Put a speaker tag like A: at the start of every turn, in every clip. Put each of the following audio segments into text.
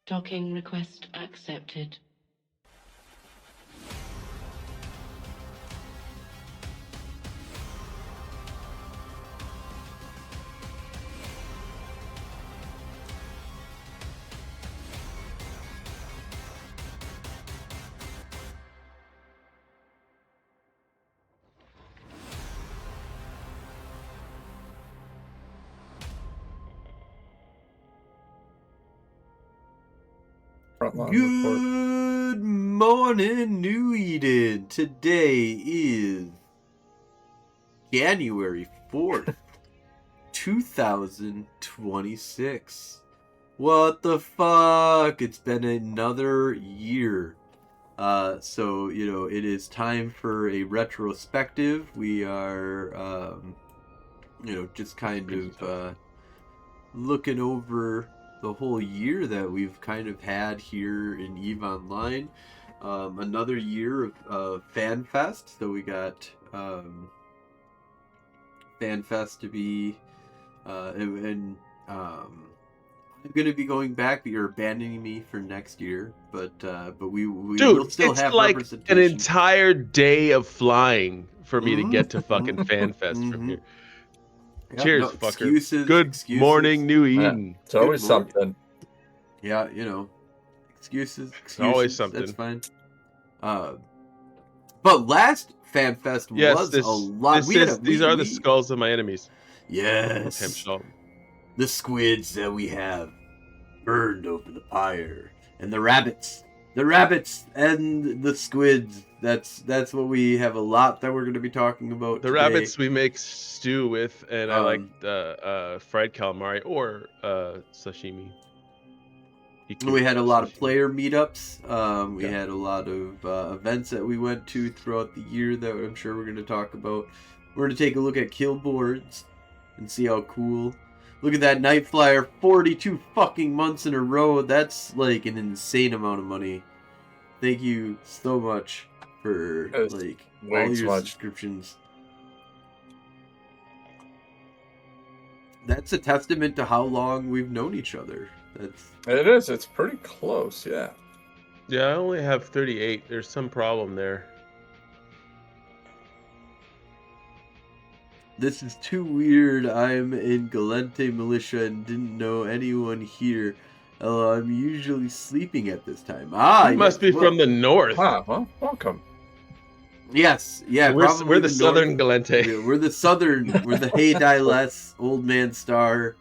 A: Docking request accepted.
B: Good morning, New Eden. Today is January 4th, 2026. What the fuck? It's been another year. So, it is time for a retrospective. We are, just kind of looking over the whole year that we've kind of had here in Eve Online. Another year of FanFest. So we got FanFest to be, and I'm going to be going back, but you're abandoning me for next year. But we will still
C: it's
B: have
C: like
B: representation.
C: an entire day of flying for me to get to fucking FanFest from here.
B: Yep,
C: Cheers,
B: no,
C: fucker.
B: excuses,
C: Good
B: excuses.
C: morning, New Eden.
D: It's always
B: Good morning.
D: something.
B: Yeah, excuses.
C: Always something.
B: That's fine. But last FanFest was a lot.
C: These are the skulls of my enemies.
B: Yes. The squids that we have burned over the pyre, and the rabbits and the squids. That's what we have a lot that we're going to be talking about.
C: The
B: today.
C: Rabbits we make stew with, and I like fried calamari or sashimi.
B: We had a lot of player meetups. We had a lot of events that we went to throughout the year that I'm sure we're going to talk about. We're going to take a look at kill boards and see how cool. Look at that Night Flyer, 42 fucking months in a row. That's like an insane amount of money. Thank you so much for all your subscriptions. That's a testament to how long we've known each other.
D: It is. It's pretty close, yeah.
C: Yeah, I only have 38. There's some problem there.
B: This is too weird. I'm in Galente Militia and didn't know anyone here. I'm usually sleeping at this time.
C: You must be from the north.
D: Well, welcome.
B: Yes, yeah.
C: We're the southern Galente.
B: Yeah, we're the southern. We're the Hey Die Less, Old Man Star.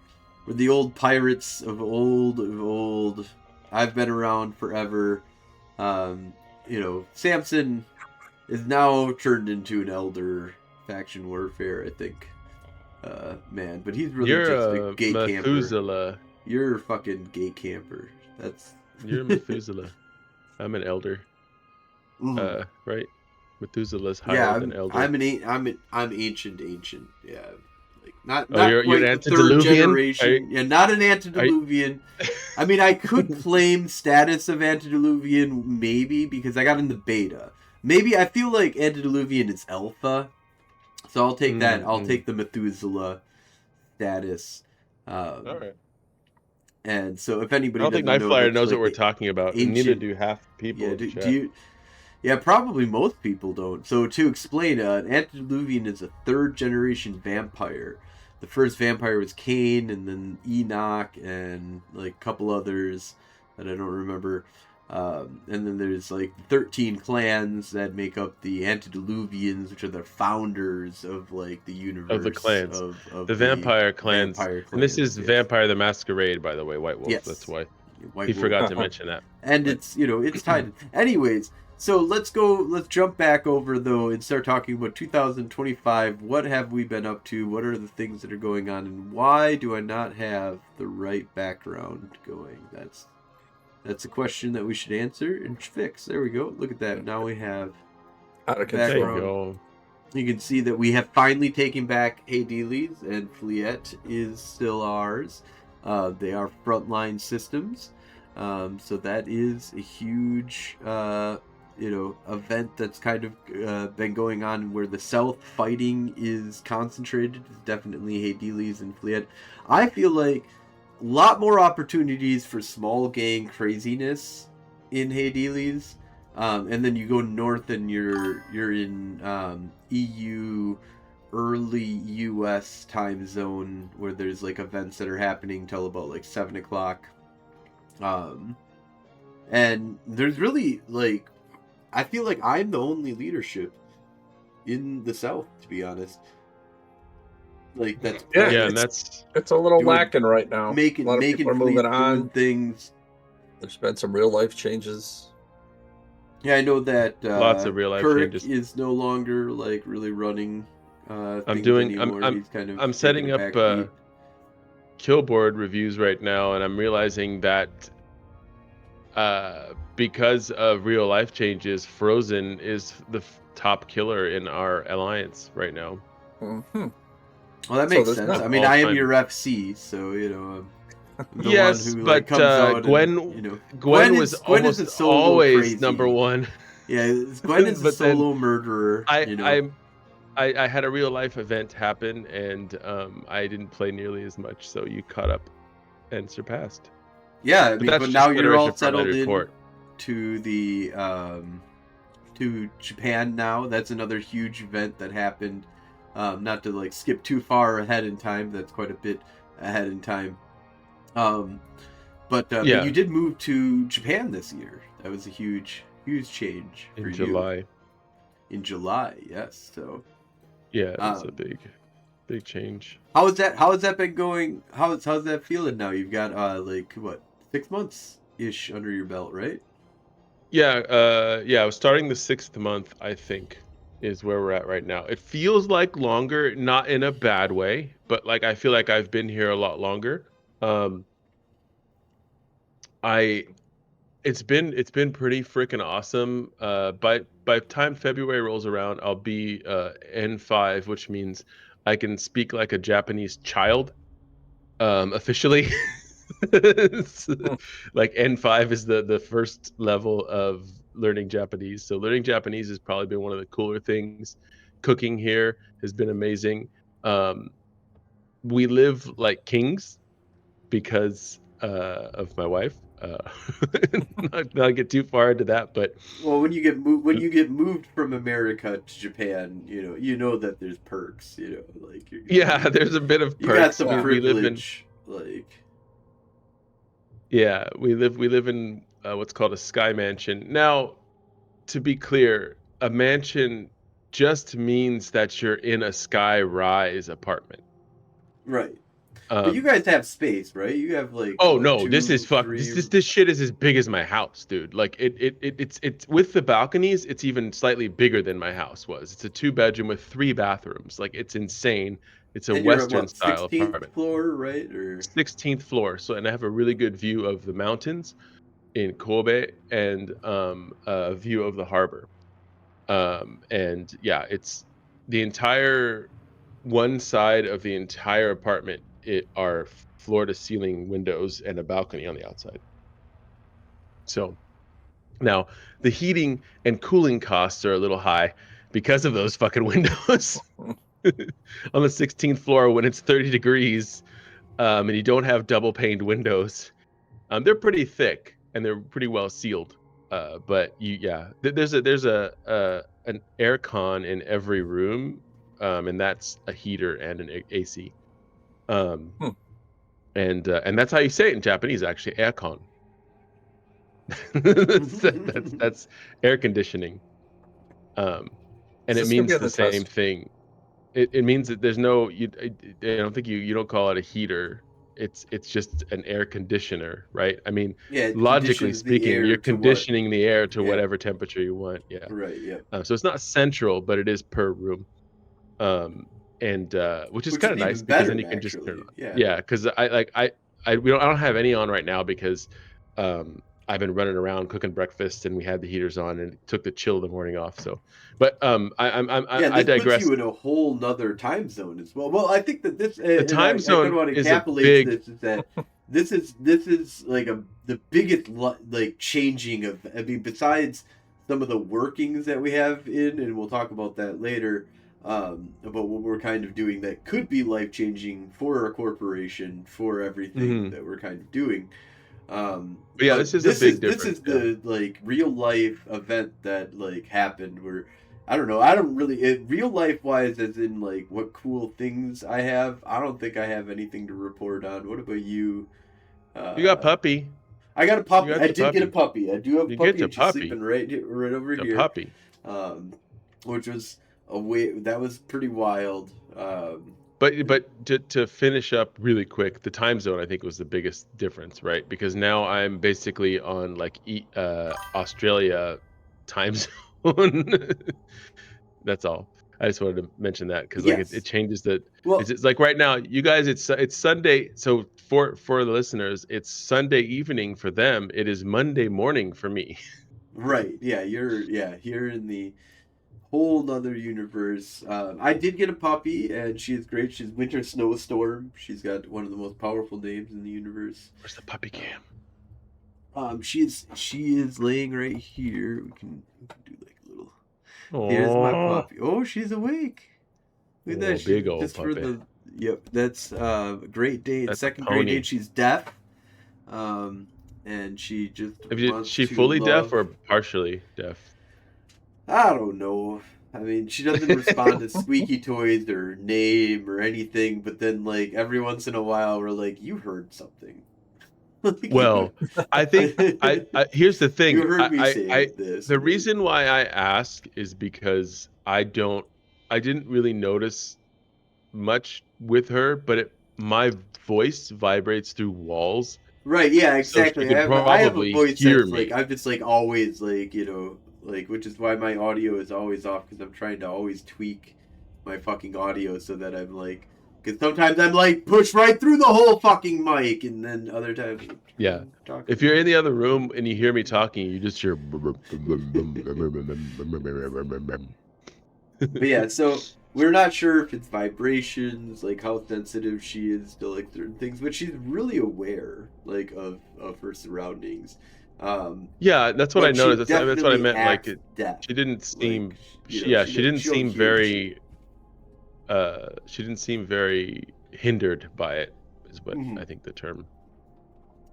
B: We're the old pirates of old. I've been around forever. Samson is now turned into an elder. Faction warfare, I think. Man, but he's really just a gay
C: Methuselah.
B: camper. You're a fucking gay camper.
C: You're Methuselah. I'm an elder. Right? Methuselah's higher than elder.
B: I'm ancient. Yeah, like not
C: you're
B: quite
C: an
B: the
C: antediluvian?
B: third generation. Yeah, not an antediluvian. I mean, I could claim status of antediluvian maybe because I got in the beta. Maybe I feel like antediluvian is alpha. So I'll take that. I'll take the Methuselah status.
C: All right.
B: And so if anybody,
C: I don't think Night Flyer knows what we're talking about. And neither do half people.
B: Yeah, do you? Yeah, probably most people don't. So to explain, an antediluvian is a third generation vampire. The first vampire was Cain, and then Enoch, and like a couple others that I don't remember. And then there's like 13 clans that make up the antediluvians, which are the founders of like the universe
C: of the clans,
B: of
C: the vampire clans. And this is Vampire the Masquerade, by the way, White Wolf. Yes. That's why he forgot to mention that.
B: And it's it's tied. Anyways, so let's jump back over though and start talking about 2025. What have we been up to? What are the things that are going on, and why do I not have the right background going? That's a question that we should answer and fix. There we go. Look at that. Now we have
D: out of control.
C: There you go.
B: You can see that we have finally taken back Hades, and Fleet is still ours. They are frontline systems. So that is a huge event that's kind of been going on where the South fighting is concentrated. It's definitely Hades and Fleet. I feel like lot more opportunities for small gang craziness in Hades. And then you go north and you're in EU early US time zone where there's like events that are happening till about like 7 o'clock. And there's really like, I feel like I'm the only leadership in the South, to be honest. Like that's
C: and that's
D: it's a little lacking right now. A lot of people are moving on.
B: Things.
D: There's been some real life changes.
B: Yeah, I know that
C: lots of real life
B: Kirk
C: changes.
B: is no longer like really running.
C: I'm setting up Killboard reviews right now, and I'm realizing that because of real life changes, Frozen is the top killer in our alliance right now.
D: Mm-hmm.
B: Well, that makes sense. I mean, I am your FC, so you know. The
C: yes,
B: one who,
C: but
B: like, comes out
C: Gwen,
B: and, you know,
C: Gwen was almost always crazy. Number one.
B: Yeah, Gwen is a solo murderer.
C: I had a real life event happen, and I didn't play nearly as much, so you caught up and surpassed.
B: Yeah, I mean, but now you're all settled in to the to Japan now. That's another huge event that happened. Not to like skip too far ahead in time. That's quite a bit ahead in time. But you did move to Japan this year. That was a huge change for
C: in July.
B: You. In July, yes. So
C: yeah, that's a big change.
B: How has that been going? How's that feeling now? You've got like what, 6 months ish under your belt, right?
C: Yeah, I was starting the 6th month, I think, is where we're at right now. It feels like longer, not in a bad way, but like I feel like I've been here a lot longer. It's been pretty freaking awesome. By the time February rolls around, I'll be N5, which means I can speak like a Japanese child, officially. Like N5 is the first level of learning Japanese. So learning Japanese has probably been one of the cooler things. Cooking here has been amazing. We live like kings because of my wife. Not get too far into that, but
B: well, when you get moved from America to Japan, you know that there's perks. Like
C: there's a bit of perks.
B: You got some privilege,
C: we live in what's called a sky mansion. Now, to be clear, a mansion just means that you're in a sky rise apartment.
B: Right. But you guys have space, right? You have like
C: this is this shit is as big as my house, dude. Like it's with the balconies, it's even slightly bigger than my house was. It's a 2-bedroom with 3 bathrooms. Like it's insane. It's a Western style apartment.
B: 16th floor, right? Or
C: 16th floor. So, and I have a really good view of the mountains in Kobe and a view of the harbor. And yeah, it's the entire one side of the entire apartment. It are floor to ceiling windows and a balcony on the outside. So now the heating and cooling costs are a little high because of those fucking windows. On the 16th floor when it's 30 degrees and you don't have double paned windows, they're pretty thick and they're pretty well sealed. But there's an air con in every room, and that's a heater and an AC. And that's how you say it in Japanese, actually, aircon. that's air conditioning. And it means the same thing. It means that there's no I don't think you don't call it a heater. It's just an air conditioner, right? I mean, logically speaking, you're conditioning the air to whatever temperature you want. Yeah.
B: Right. Yeah.
C: So it's not central, but it is per room. And which is kind of nice because then you can just turn on. Yeah, because I don't have any on right now because I've been running around cooking breakfast and we had the heaters on and it took the chill of the morning off. So, but I digress.
B: Puts you in a whole nother time zone as well. Well, I think that
C: the time zone is a big.
B: This is that this is like the biggest like changing of. I mean, besides some of the workings that we have in, and we'll talk about that later. about what we're kind of doing that could be life-changing for our corporation, for everything that we're kind of doing.
C: But yeah, this is a big difference.
B: This is the like real life event that like happened where I don't know. I don't really real life wise, as in like what cool things I have. I don't think I have anything to report on. What about you?
C: You got puppy.
B: I got a puppy. I did get a puppy. I do have a puppy.
C: And she's
B: sleeping right over here.
C: Puppy.
B: Which was that was pretty wild.
C: But to finish up really quick, the time zone I think was the biggest difference, right? Because now I'm basically on like Australia time zone. That's all. I just wanted to mention that because like it changes the. Well, it's like right now, you guys, it's Sunday. So for the listeners, it's Sunday evening for them. It is Monday morning for me.
B: Right. Yeah. You're here in the whole other universe. I did get a puppy, and she is great. She's Winter Snowstorm. She's got one of the most powerful names in the universe.
C: Where's the puppy cam?
B: She is laying right here. We can do like a little. Aww. Here's my puppy. Oh, she's awake. Look at that.
C: Big old puppy.
B: Yep, that's Great Dane. That's second Great Dane. She's deaf. And she just.
C: Is she fully deaf or partially deaf?
B: I don't know. I mean, she doesn't respond to squeaky toys or name or anything, but then, like, every once in a while, we're like, you heard something.
C: Well, I think, here's the thing.
B: You heard me say this.
C: The reason why I ask is because I didn't really notice much with her, but my voice vibrates through walls.
B: Right, yeah, exactly.
C: So
B: I have a voice that's, like, I'm just, like, always, like, you know, like, which is why my audio is always off, because I'm trying to always tweak my fucking audio so that I'm, like, because sometimes I'm, like, push right through the whole fucking mic, and then other times...
C: Yeah. If you're in the other room and you hear me talking, you just hear... But
B: yeah, so... We're not sure if it's vibrations, like how sensitive she is to like certain things, but she's really aware, like of her surroundings.
C: Yeah, that's what I noticed. That's what I meant. Like she didn't seem,
B: like,
C: she didn't seem very. She didn't seem very hindered by it. Is what I think the term.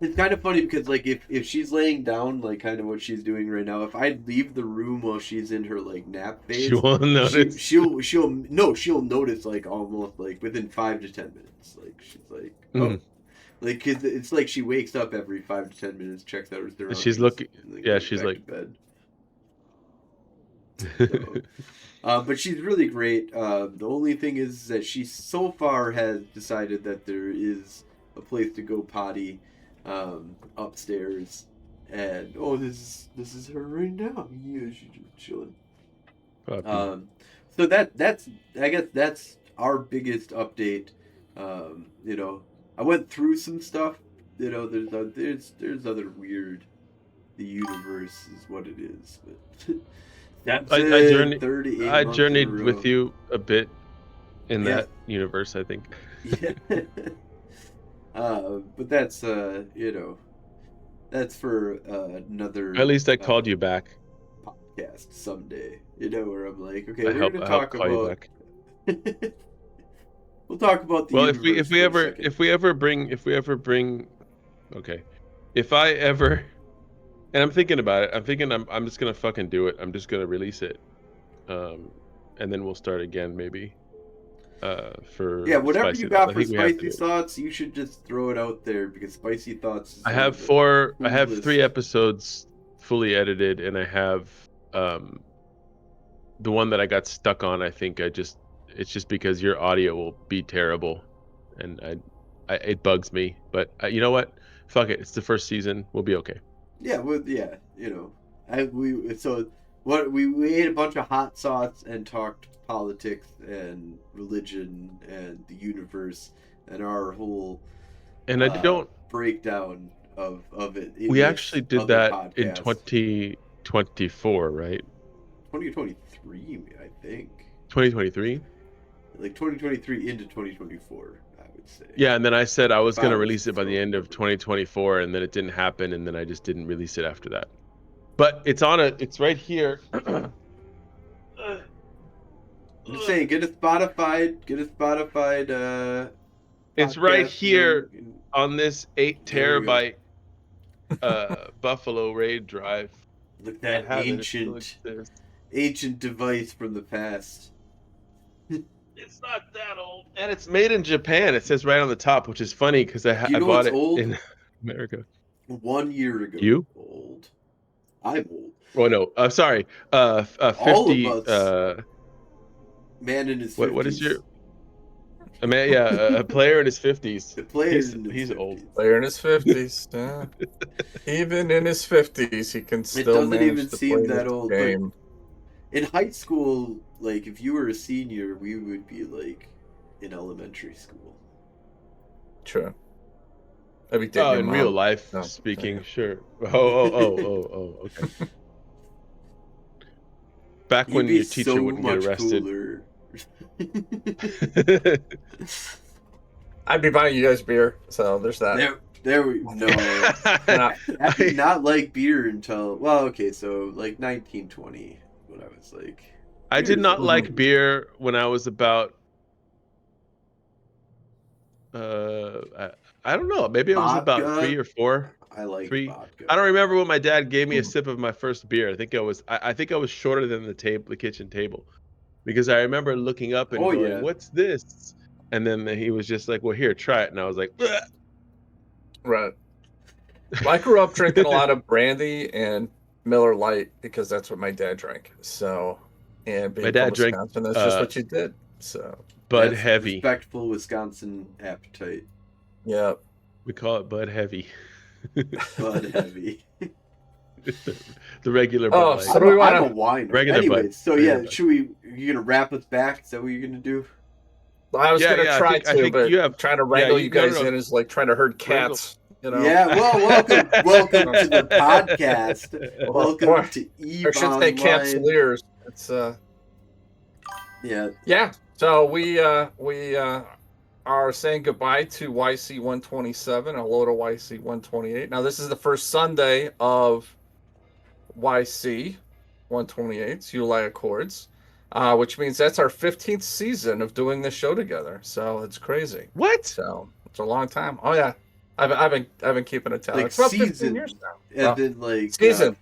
B: It's kind of funny because, like, if she's laying down, like, kind of what she's doing right now, if I leave the room while she's in her, like, nap phase...
C: She won't notice.
B: She'll notice, like, almost, like, within 5 to 10 minutes. Like, she's like, oh. Like, cause it's like she wakes up every 5 to 10 minutes, checks out her surroundings.
C: She's looking... Yeah, she's like...
B: Bed. So, but she's really great. The only thing is that she so far has decided that there is a place to go potty upstairs, and this is her right now. Yeah, she's just chilling. So that's I guess that's our biggest update. You know, I went through some stuff. You know, there's other weird. The universe is what it is, but
C: I journeyed with you a bit in that universe, I think.
B: Yeah. But that's you know, that's for another.
C: At least I called you back.
B: Podcast someday, you know, where I'm like, okay, we're gonna talk about. We'll talk about the.
C: Well, if we ever bring, okay, if I ever, and I'm thinking about it. I'm thinking I'm just gonna fucking do it. I'm just gonna release it, and then we'll start again maybe. For
B: whatever you got for spicy thoughts, you should just throw it out there because spicy thoughts.
C: I have 3 episodes fully edited, and I have the one that I got stuck on. I think it's just because your audio will be terrible, and it bugs me. But you know what? Fuck it. It's the first season. We'll be okay.
B: Yeah, you know, we ate a bunch of hot sauce and talked politics and religion and the universe and our whole breakdown of it.
C: We actually did that podcast. In 2024, right?
B: 2023, I think.
C: 2023?
B: Like 2023 into 2024, I would say.
C: Yeah, and then I said I was going to release it by the end of 2024, and then it didn't happen, and then I just didn't release it after that. But it's right here.
B: I'm just saying, get a Spotify.
C: It's right
B: podcast
C: here
B: thing.
C: on this 8
B: There we go.
C: terabyte Buffalo RAID drive.
B: Look at
C: I
B: that
C: have it. It still
B: ancient device from the past.
C: It's not that old, and it's made in Japan. It says right on the top, which is funny because I bought it
B: old?
C: in America.
B: 1 year ago.
C: You?
B: Old. I'm old.
C: Oh no, sorry. 50.
B: All of us. Man in his 50s.
C: What is your? A man, yeah, a player in his 50s.
B: The player
C: He's
B: in his 50s.
C: old.
D: Player in his 50s. Yeah. Even in his 50s, he can still manage to play that old game.
B: In high school, like if you were a senior, we would be like in elementary school.
D: True.
C: In real life, speaking, sure. Oh, okay. Back when your teacher wouldn't get arrested.
B: Cooler.
D: I'd be buying you guys beer, so there's that.
B: There we no. I did not like beer until so like 1920 when I was like.
C: I did not like beer when I was about. I don't know. Maybe I was about 3 or 4.
B: I like
C: 3.
B: vodka.
C: I don't remember when my dad gave me a sip of my first beer. I think I was shorter than the kitchen table, because I remember looking up and going, "What's this?" And then he was just like, "Well, here, try it." And I was like, "Bleh."
D: Right. Well, I grew up drinking a lot of brandy and Miller Lite because that's what my dad drank. So, and being
C: my dad
D: from Wisconsin,
C: drank.
D: That's just what you did. So,
C: Bud Heavy.
B: Respectful Wisconsin appetite.
D: Yeah.
C: We call it Bud Heavy.
B: Bud Heavy.
C: The regular Bud Light.
B: So do we want a wine?
C: Regular Bud.
B: So yeah, you're gonna wrap us back? Is that what you're gonna do?
D: Well, I was gonna try but trying to wrangle you guys in is like trying to herd cats. You know?
B: Yeah, well, welcome to the podcast. Welcome to Eve
D: I should say Capsuleers. It's Yeah. So we are saying goodbye to YC 127 and hello to YC 128. Now this is the first Sunday of YC 128's July Accords, which means that's our 15th season of doing this show together. So it's crazy.
C: What?
D: So it's a long time. Oh yeah, I've been keeping a tally.
B: Like season
D: years now.
B: And then like
D: season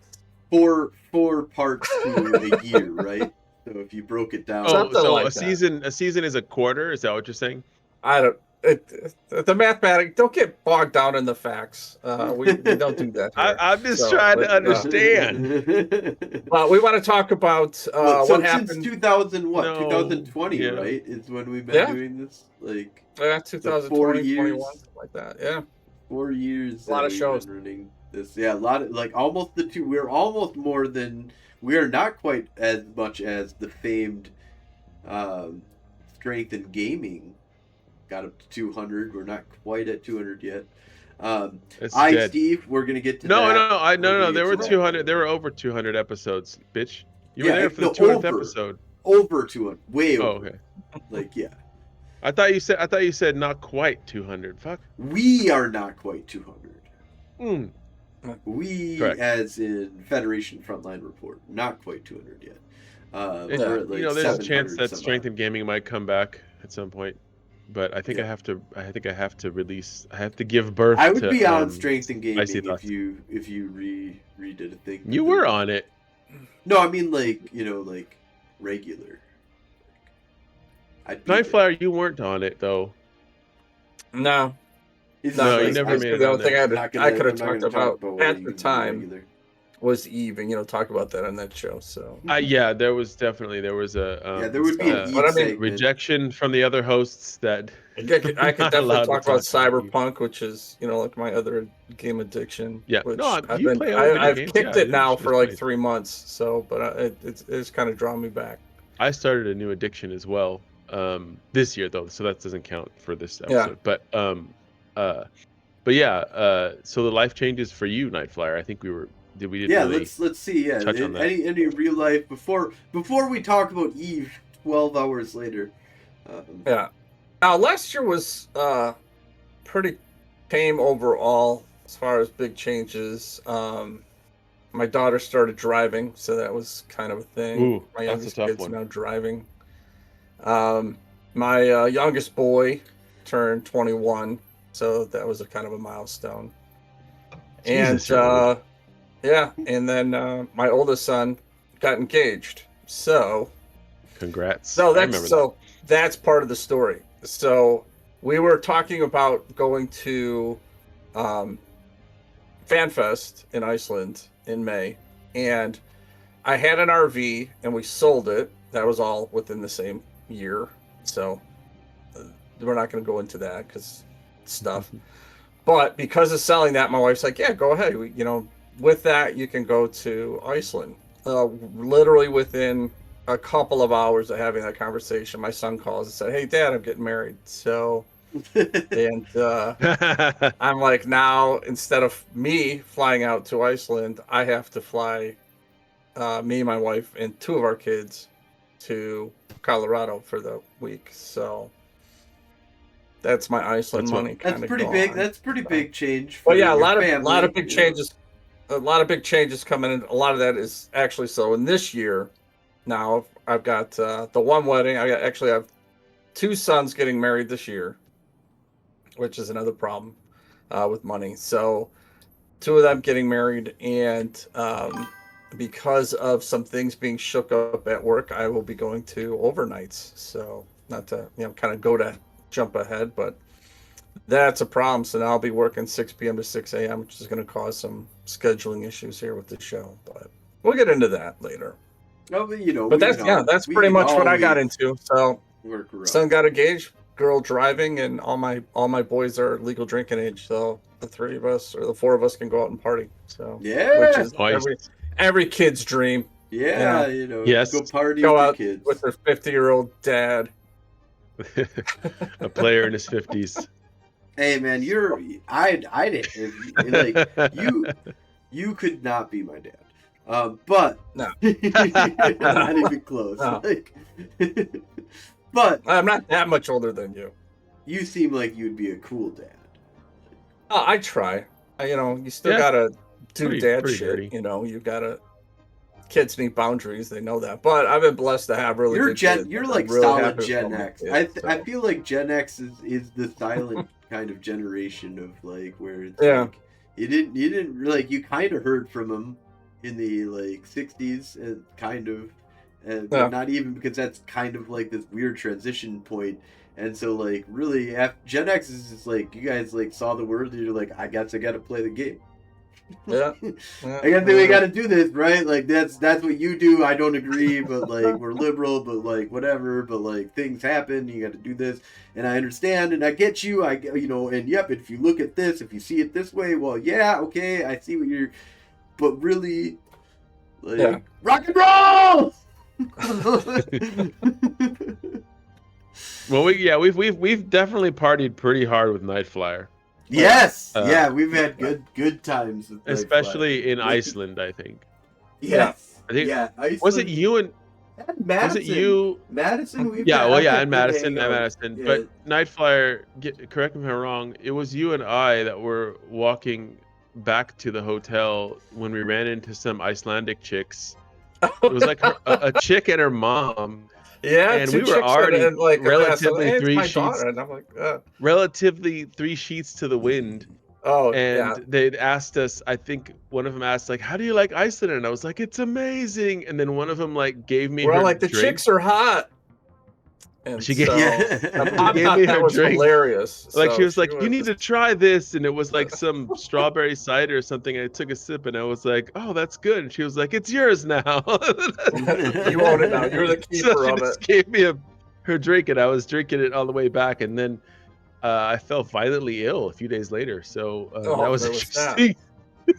B: 4 parts to a year, right? So if you broke it down,
C: a season is a quarter. Is that what you're saying?
D: I don't. The mathematics, don't get bogged down in the facts. We don't do that.
C: I'm just trying to understand.
D: Well, we want to talk about what happened
B: since 2020, right? Is when we've been doing this. Like
D: 2020, 2021, something like that. Yeah,
B: 4 years.
D: A lot of shows
B: running this. Yeah, a lot of like almost the two. We're almost more than. We are not quite as much as the famed Strength in Gaming. Got up to 200. We're not quite at 200 yet. Steve, we're gonna get to that.
C: No. There were 200. There were over 200 episodes, bitch. You were there for the 200th episode.
B: Over 200. Way over.
C: Oh, okay.
B: Like yeah.
C: I thought you said not quite 200. Fuck.
B: We are not quite 200. We,
C: correct.
B: As in Federation Frontline Report, not quite 200 yet.
C: We're at like there's a chance that Strength in Gaming might come back at some point. But I think I have to. I think I have to release. I have to give birth.
B: I would be on Strength in Gaming if you redid a thing.
C: You were on it.
B: No, I mean like regular.
C: Nightflyer, you weren't on it though.
D: No,
C: you never made it.
D: The only thing I could have talked about at the time was Eve, and talk about that on that show. So
C: there was a
B: there would be a
C: rejection from the other hosts that
D: I could definitely talk about Cyberpunk, which is like my other game addiction.
C: Yeah,
D: which
C: I've
D: kicked it now for like 3 months. So, but it's kind of drawn me back.
C: I started a new addiction as well this year though, so that doesn't count for this episode. Yeah. But so the life changes for you, Nightflyer. I think we didn't really
B: let's see. Yeah, any real life before we talk about Eve 12 hours later.
D: Now last year was pretty tame overall as far as big changes. My daughter started driving, so that was kind of a thing.
C: Ooh,
D: my youngest kid's now driving. My youngest boy turned 21, so that was a kind of a milestone.
C: Jesus,
D: And
C: you're old.
D: yeah, and then my oldest son got engaged.
C: Congrats.
D: So
C: I remember that.
D: that's part of the story. So we were talking about going to um, FanFest in Iceland in May, and I had an RV and we sold it. That was all within the same year. So we're not going to go into that because stuff. But because of selling that, my wife's like, "Yeah, go ahead. With that, you can go to Iceland." Literally within a couple of hours of having that conversation, my son calls and said, "Hey, Dad, I'm getting married." So, and I'm like, now instead of me flying out to Iceland, I have to fly me, my wife, and two of our kids to Colorado for the week. So that's my Iceland
C: That's what.
D: money
B: That's
D: kind of
B: pretty
D: gone.
B: big. That's pretty
D: So.
B: big change for
D: But yeah, a
B: your
D: lot
B: family.
D: of big changes. A lot of big changes coming in. A lot of that is actually so in this year. Now I've got the one wedding. I have two sons getting married this year, which is another problem with money. So two of them getting married, and because of some things being shook up at work, I will be going to overnights. So not to kind of jump ahead, but that's a problem. So now I'll be working 6 p.m. to 6 a.m., which is going to cause some scheduling issues here with the show. But we'll get into that later.
B: No, but
D: But that's pretty much what I got into. So
B: Work around.
D: son got engaged, girl driving, and all my boys are legal drinking age. So the three of us or the four of us can go out and party. So
B: Yeah.
D: which is
C: Nice.
D: every kid's dream.
B: Yeah,
C: Yes.
B: go party
D: Go
B: with
D: out
B: your kids.
D: with their 50-year-old dad.
C: A player in his 50s.
B: Hey man, I didn't you could not be my dad. But
D: No.
B: not even close.
D: No.
B: But
D: I'm not that much older than you.
B: you seem like you'd be a cool dad.
D: Oh, I try. You still
C: Yeah.
D: gotta do
C: Pretty
D: dad shit.
C: dirty.
D: You gotta. Kids need boundaries. They know that. But I've been blessed to have really good kids.
B: You're
D: I'm
B: like
D: really
B: solid
D: happy with
B: Gen
D: all my
B: X.
D: kids,
B: I
D: so.
B: feel like Gen X is the silent kind of generation of like where it's
D: Yeah.
B: like you didn't like you kind of heard from them in the like 60s and kind of but
D: Yeah.
B: not even because that's kind of like this weird transition point. And so like really Gen X is just like you guys like saw the word and you're like I guess I got to play the game.
D: Yeah.
B: I guess we got to do this, right? Like that's what you do. I don't agree, but like we're liberal, but like whatever. But like things happen. You got to do this, and I understand, and I get you. And yep. If you look at this, if you see it this way, well, yeah, okay, I see what you're. But really, like rock and roll.
C: Well, we've definitely partied pretty hard with Night Flyer.
B: Yes, we've had good times, with
C: especially in Iceland. I think.
B: Yes,
C: I think.
B: Iceland.
C: Was it you and?
B: Madison.
C: Was it you?
B: Madison.
C: And Madison.
B: Yeah.
C: But Night Flyer. Correct me if I'm wrong. It was you and I that were walking back to the hotel when we ran into some Icelandic chicks. It was like a chick and her mom.
D: Yeah,
C: and we were already relatively
D: three sheets. And I'm like,
C: relatively 3 sheets to the wind.
D: Oh,
C: and they'd asked us. I think one of them asked, like, "How do you like Iceland?" And I was like, "It's amazing." And then one of them like gave me her
D: like the
C: drink.
D: chicks are hot. And
C: she gave,
D: I gave me her drink. Hilarious.
C: Like she was like, "You need to try this," and it was like some strawberry cider or something. And I took a sip, and I was like, "Oh, that's good." And she was like, "It's yours now."
D: You own it now. You're the keeper
C: so she
D: of
C: just
D: it.
C: Gave me her drink, and I was drinking it all the way back, and then I fell violently ill a few days later. So that was interesting.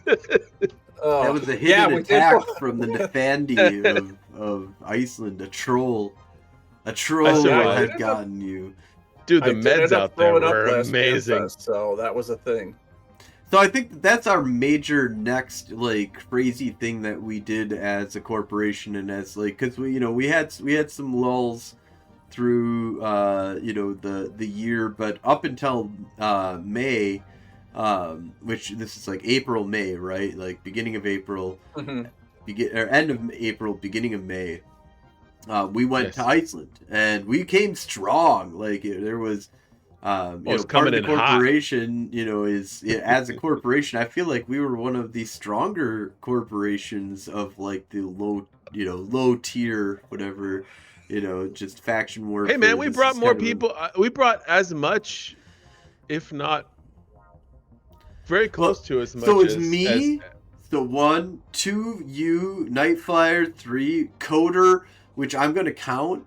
B: That was a hidden attack from the Nefandi of Iceland, a troll. A troll had gotten you.
C: Dude, the meds out there were amazing.
D: So that was a thing.
B: So I think that's our major next like crazy thing that we did as a corporation and as like because we had some lulls through the year, but up until May, which this is like April, May, right? Like beginning of April, end of April, beginning of May. we went to Iceland, and we came strong. Like there was, you know,
C: it's
B: part of
C: coming
B: the
C: in hot.
B: corporation, you know, is as a corporation. I feel like we were one of the stronger corporations of like the low tier, whatever, you know, just faction warfare.
C: Hey man, we
B: This
C: brought
B: is
C: more
B: kind of a-
C: people. We brought as much, if not very close to as much.
B: So it's
C: as
B: me. So 1, 2, you, Nightflyer, 3, Coder, which I'm gonna count.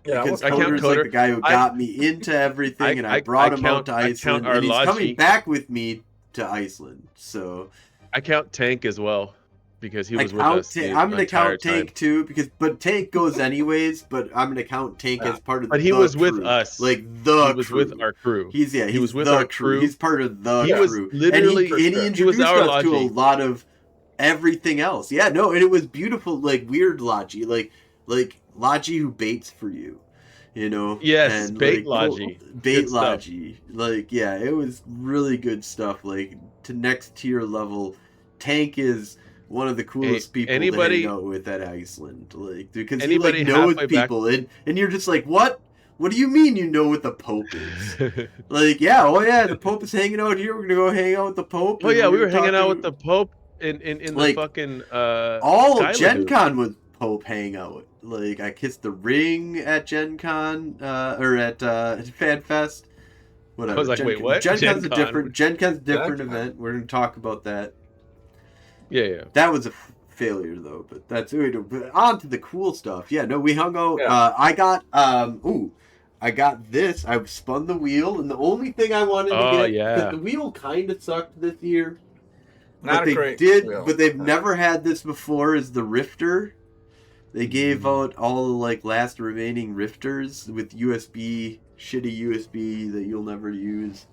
D: Yeah,
B: Because
C: I count
B: Coder's
C: Coder.
B: like the guy who got me into everything, and I brought him out to Iceland,
C: our
B: and he's coming
C: Logi.
B: back with me to Iceland. So
C: I count Tank as well because he was with
B: count
C: us.
B: I'm gonna count Tank
C: time.
B: too, but Tank goes anyways. But I'm gonna count Tank as part of
C: But
B: the
C: he was
B: crew.
C: with us.
B: Like the
C: He was
B: crew.
C: with our crew.
B: He
C: was with
B: the
C: our crew.
B: He's part of the
C: He was
B: crew.
C: literally-
B: and he
C: he was
B: introduced
C: our
B: us to a
C: Logi.
B: lot of everything else. Yeah, no, and it was beautiful, like weird Logi, like Logi who baits for you. You know,
C: Yes,
B: and
C: bait
B: like,
C: Logi.
B: bait
C: Good stuff.
B: Logi. Like, yeah, it was really good stuff. Like to next tier level. Tank is one of the coolest people to hang out with at Iceland. Like, because he like knows people, and you're just like, what? What do you mean you know what the Pope is? Like, yeah, oh yeah, the Pope is hanging out here. We're gonna go hang out with the Pope.
C: Oh yeah, we were hanging out with the Pope in
B: like,
C: the fucking
B: all
C: Sky
B: Gen
C: Lagoon.
B: Con was Pope hangout. Like I kissed the ring at Gen Con, or at FanFest. Whatever.
C: I was like, wait, what?
B: Gen Con's a
C: Con?
B: different event. We're gonna talk about that.
C: Yeah.
B: That was a failure though, but that's on to the cool stuff. Yeah, no, we hung out.
D: Yeah.
B: I got this. I spun the wheel, and the only thing I wanted to get, because the wheel kind of sucked this year.
D: Not a great wheel.
B: But they've never had this before. Is the Rifter? They gave out all the like last remaining Rifters with shitty USB that you'll never use.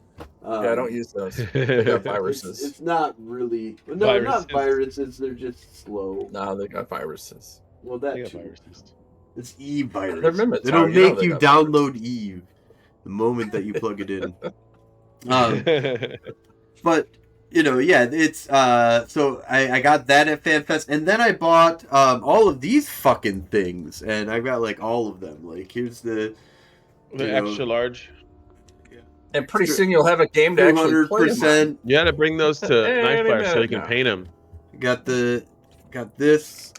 D: I don't use those. They got viruses.
B: It's not really. No, not viruses. They're just slow.
D: No, they got viruses.
B: Well, that
C: They got
B: too.
C: viruses.
B: It's Eve virus.
D: They're mimics.
B: It'll
D: You know
B: make
D: they
B: you
D: got
B: download Eve the moment that you plug it in. But you know, yeah, it's so I got that at FanFest, and then I bought all of these fucking things, and I got like all of them. Like here's the
C: extra large.
D: And pretty soon you'll have a game to actually play.
B: 200%.
C: You got to bring those to Nightfire so you can paint them.
B: Got this.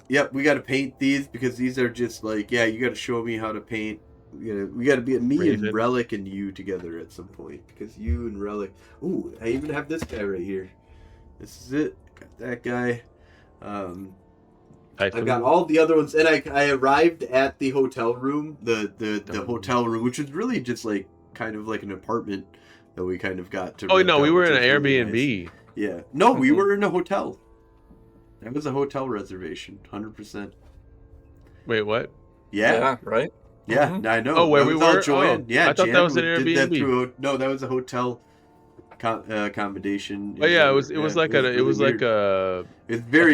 B: Yep, we got to paint these because these are just like, yeah, you got to show me how to paint. We got to be me and Relic and you together at some point because you and Relic. Ooh, I even have this guy right here. This is it. Got that guy. I've got all the other ones, and I arrived at the hotel room, the hotel room, which was really just like kind of like an apartment that we kind of got to.
C: Oh no, we were in an
B: really
C: Airbnb.
B: Nice. Yeah, no, we were in a hotel. That was a hotel reservation, 100%.
C: Wait, what?
D: Yeah, right.
B: Yeah, I know.
C: Oh, where we were?
B: Joanne. Yeah,
C: I thought
B: Jan
C: that was an Airbnb.
B: No, that was a hotel accommodation.
C: Oh yeah, it was like a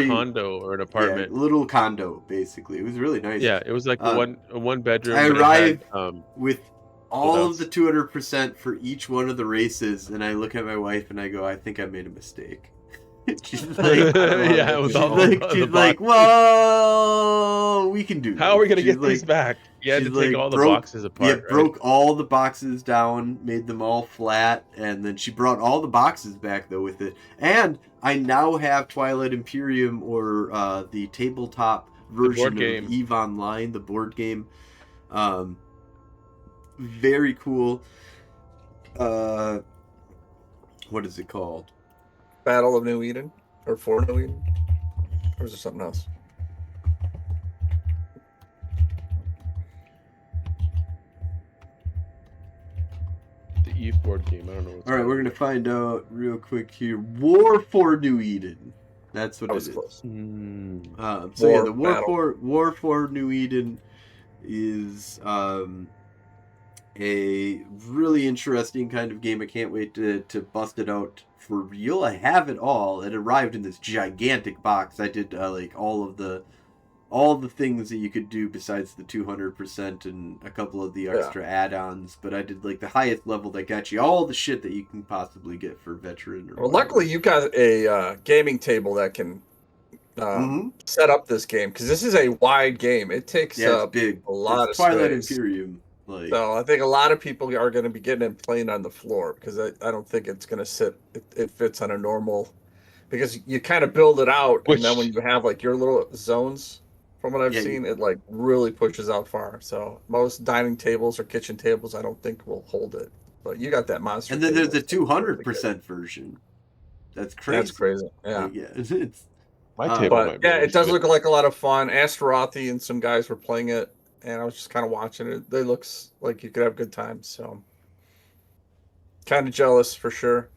C: condo or an apartment.
B: Yeah, little condo basically. It was really nice.
C: Yeah, it was like one bedroom.
B: I arrived with all of the 200% for each one of the races, and I look at my wife and I go, I think I made a mistake. She's like,
C: yeah, it was all
B: she's like, well, we can do this.
C: How are we gonna get these back? You had to take all the boxes apart.
B: Yeah, broke all the boxes down, made them all flat, and then she brought all the boxes back though with it. And I now have Twilight Imperium, or the tabletop version of EVE Online, the board game. Very cool. What is it called?
D: Battle of New Eden, or for New Eden, or is there something else?
C: The EVE board game. I don't know.
B: All right, we're gonna find out real quick here. War for New Eden. That's what it is.
D: Close.
B: So yeah, the War for New Eden is a really interesting kind of game. I can't wait to bust it out for real. I have it all. It arrived in this gigantic box. I did like all the things that you could do besides the 200% and a couple of the extra add-ons. But I did like the highest level that got you all the shit that you can possibly get for veteran.
D: Well, luckily you got a gaming table that can set up this game, because this is a wide game. It takes
B: Yeah, it's
D: up
B: big.
D: a lot
B: It's
D: of
B: Twilight
D: space.
B: Imperium. Like,
D: So I think a lot of people are going to be getting it playing on the floor, because I don't think it's going to sit. It fits on a normal, because you kind of build it out, and then when you have like your little zones, from what I've seen, it like really pushes out far. So most dining tables or kitchen tables, I don't think will hold it. But you got that monster.
B: And then there's
D: table,
B: the 200% version. That's crazy.
D: That's crazy. Yeah.
B: Like, it's
C: My table might be
D: it does
C: good.
D: look like a lot of fun. Astarothi and some guys were playing it, and I was just kind of watching it. It looks like you could have good times. So kind of jealous for sure.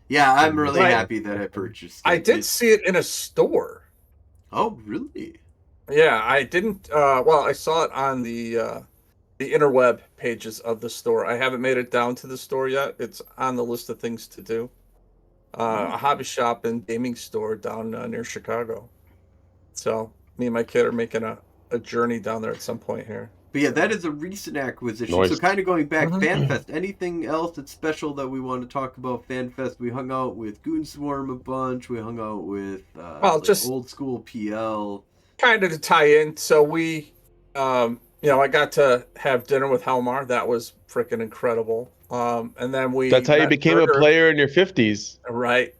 B: Yeah, I'm really happy that I purchased it.
D: I did see it in a store.
B: Oh, really?
D: Yeah, I didn't. Well, I saw it on the interweb pages of the store. I haven't made it down to the store yet. It's on the list of things to do. A hobby shop and gaming store down near Chicago. So me and my kid are making a journey down there at some point here.
B: But yeah, that is a recent acquisition.
C: Nice.
B: So kind of going back, FanFest. Anything else that's special that we want to talk about FanFest? We hung out with Goonswarm a bunch. We hung out with
D: just
B: old school PL.
D: Kind of to tie in. So we, I got to have dinner with Helmar. That was freaking incredible. And then
C: That's how you became a player in your 50s.
D: Right.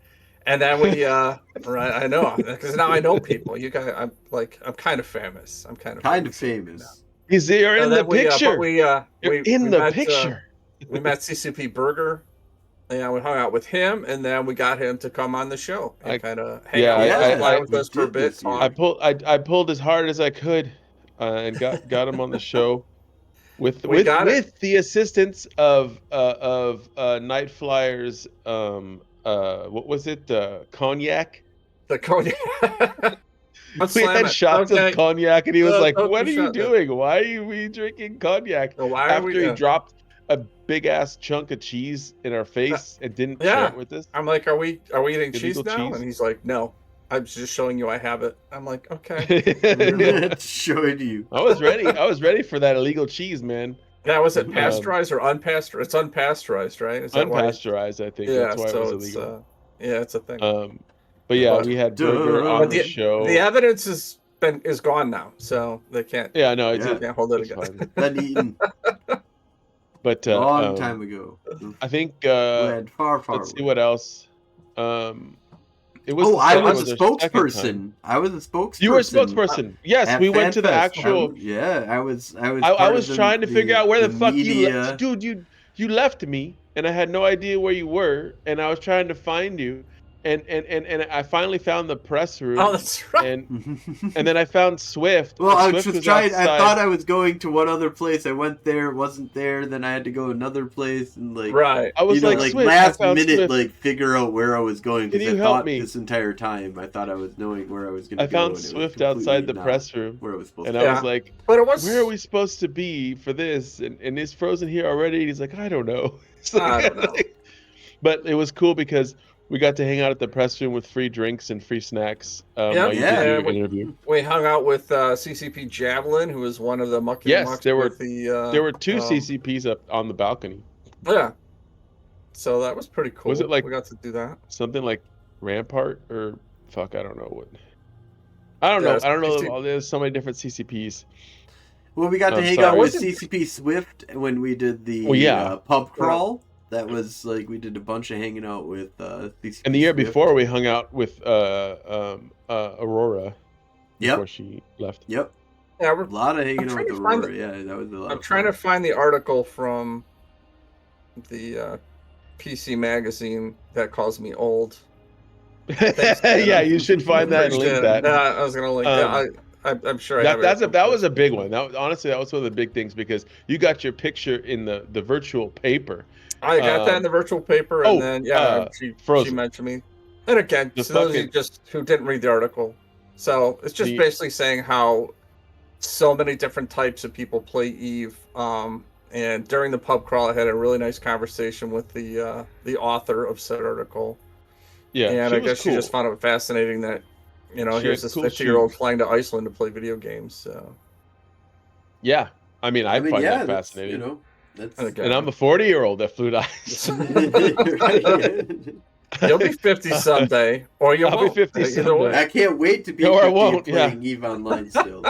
D: And then we, right, I know, because now I know people. You guys, I'm kind of famous. I'm kind of
B: famous.
C: You're in the picture. You're in the picture.
D: We met CCP Burger. Yeah, we hung out with him, and then we got him to come on the show and kind of hang out with us for a bit.
C: I pulled as hard as I could, and got him on the show. With the assistance of Night Flyer's what was it, cognac?
D: The cognac.
C: We had shots of cognac, and he was like, "What are you doing? Why are we drinking cognac?" After he dropped a big ass chunk of cheese in our face and didn't share it with us.
D: I'm like, "Are we eating cheese now?" And he's like, "No, I'm just showing you I have it." I'm like, "Okay."
B: Showing you.
C: I was ready for that illegal cheese, man.
D: Yeah, was it pasteurized or unpasteurized? It's unpasteurized, right? Is that
C: unpasteurized, I think. That's why it was illegal.
D: It's a thing.
C: But yeah, we had Burger on the show.
D: The evidence is gone now, so they can't.
C: Yeah, no,
D: they can't hold it again.
B: Been eaten.
C: But
B: long time ago.
C: I think.
B: Far.
C: Let's see what else. It was.
B: I was a spokesperson. I was a spokesperson.
C: You were a spokesperson. Yes, we went to the actual.
B: I was.
C: I was trying to figure out where the fuck you left, dude. You left me, and I had no idea where you were, and I was trying to find you. And I finally found the press room.
D: Oh, that's right.
C: And then I found Swift.
B: Well, I was
C: Swift
B: just trying. I thought I was going to one other place. I went there, wasn't there. Then I had to go another place, and
C: I was
B: Swift, last minute, Swift. Figure out where I was going, because I thought this entire time I thought I was knowing where I was going to go.
C: I found Swift outside the press room,
B: where I was supposed
C: to.
B: And
C: I was like, "Where are we supposed to be for this?" And is Frozen here already? And he's like, "I don't know."
D: I don't know.
C: But it was cool because we got to hang out at the press room with free drinks and free snacks. Interview.
D: We hung out with CCP Javelin, who was one of the mucky mucks.
C: There were two CCPs up on the balcony.
D: Yeah. So that was pretty cool.
C: Was it like
D: we got to do that?
C: Something like Rampart or fuck? I don't know what. I don't know. There's so many different CCPs.
B: Well, we got to hang out with CCP Swift when we did the pub crawl. That was we did a bunch of hanging out with CCP.
C: And the year before, we hung out with Aurora. Before she left.
B: Yep.
D: Yeah,
B: a lot of hanging out with Aurora. That was a lot.
D: I'm trying to find the article from the PC magazine that calls me old.
C: Yeah, you should find that and link that.
D: I was gonna link that. I'm sure I have it.
C: That was a big one. Honestly, that was one of the big things, because you got your picture in the virtual paper.
D: I got that in the virtual paper, and then she mentioned me. And again, to those of you just who didn't read the article, so it's just basically saying how so many different types of people play Eve. And during the pub crawl, I had a really nice conversation with the author of said article. Yeah, and I guess she just found it fascinating that here's this 50-year-old flying to Iceland to play video games. So.
C: Yeah, I mean, I find that fascinating. And I'm a 40-year-old that flew to Iceland.
D: You'll be 50 someday, or you
C: I'll be
D: won't.
C: 50
D: Either way.
C: someday.
B: I can't wait to be
C: No, I
B: 50 and
C: won't.
B: playing Eve Online still.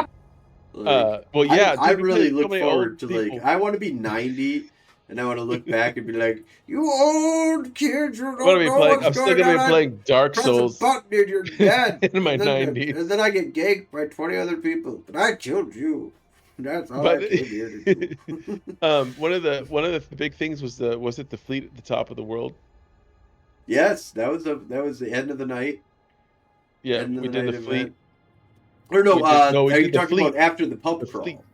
B: Like,
C: Well, yeah,
B: I
C: dude, we
B: really
C: played so
B: look
C: many old
B: forward to, like,
C: people.
B: I want to be 90 and I want to look back and be like, you old kids who don't know what's
C: I'm still
B: going
C: gonna
B: on.
C: be playing Dark
B: Press a
C: Souls
B: button and you're dead.
C: in my
B: and
C: 90s.
B: then I get ganked by 20 other people. But I killed you. That's all
C: But
B: I came here to do.
C: one of the big things was the fleet at the top of the world?
B: Yes, that was the end of the night.
C: Yeah,
B: End of
C: we
B: the
C: did
B: night
C: the fleet.
B: event. Or no,
C: We
B: are you
C: did the
B: talking
C: fleet.
B: about after the pub
C: The fleet.
B: crawl?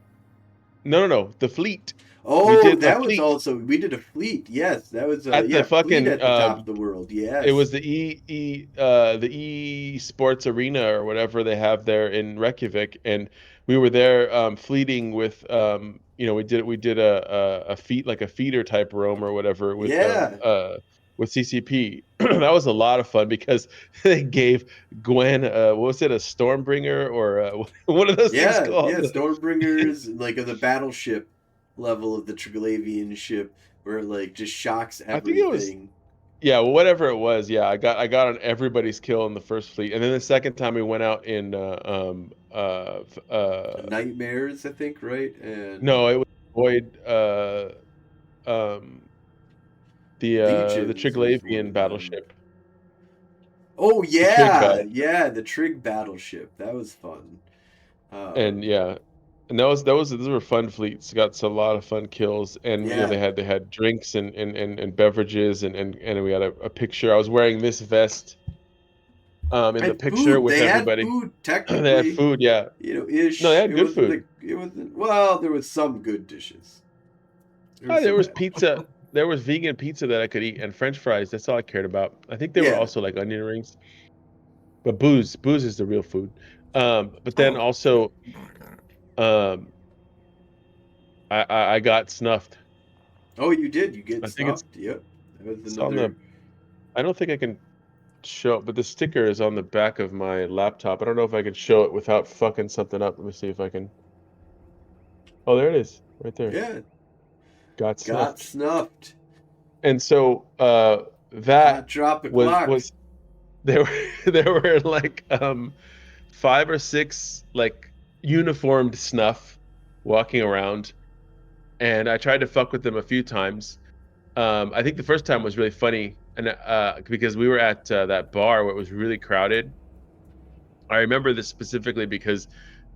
C: No, the fleet. We
B: Oh,
C: did a
B: that was
C: fleet
B: also, we did a fleet. Yes, that was
C: at the
B: fleet
C: fucking
B: at the top of the world.
C: it
B: Yes.
C: was the the E Sports Arena or whatever they have there in Reykjavik, and we were there fleeting with we did a feat, like a feeder type roam or whatever
B: Yeah.
C: with CCP. That was a lot of fun because they gave Gwen what was it, a Stormbringer or what are those things
B: Yeah,
C: called?
B: yeah, Stormbringers, like of the battleship level of the Triglavian ship, where it like just shocks
C: I think it was.
B: everything.
C: Yeah, well, whatever it was, yeah, I got on everybody's kill in the first fleet, and then the second time we went out in
B: The Nightmares, I think, right? And
C: no, it was Void, um the
B: Legions was one
C: Triglavian
B: of them.
C: battleship,
B: Oh
C: the Trig
B: yeah,
C: battle,
B: yeah, the Trig battleship. That was fun.
C: and
B: Um,
C: yeah, and those were fun fleets. Got a lot of fun kills, and
B: yeah,
C: they had drinks and beverages, and we had a picture. I was wearing this vest in the
B: and
C: picture
B: food.
C: with
B: They had
C: everybody.
B: food
C: They had
B: technically,
C: food, yeah. No, they
B: ish.
C: had good food.
B: It wasn't. Well, there was some good dishes. There was
C: There
B: some
C: was
B: bad.
C: pizza. There was vegan pizza that I could eat and French fries. That's all I cared about. I think there were
B: Yeah.
C: also like onion rings, but booze is the real food. But then
D: Oh,
C: also, um, I got snuffed.
B: Oh, you did. You get
C: I think
B: snuffed. Yep. That was
C: it's on the.
B: another.
C: I don't think I can show it, but the sticker is on the back of my laptop. I don't know if I can show it without fucking something up. Let me see if I can. Oh, there it is, right there.
B: Yeah.
C: Got
B: Got
C: snuffed.
B: snuffed.
C: And so
B: Hot
C: that
B: drop o'clock.
C: was there were there were like 5 or 6 like uniformed snuff walking around, and I tried to fuck with them a few times. I think the first time was really funny, and because we were at that bar where it was really crowded. I remember this specifically because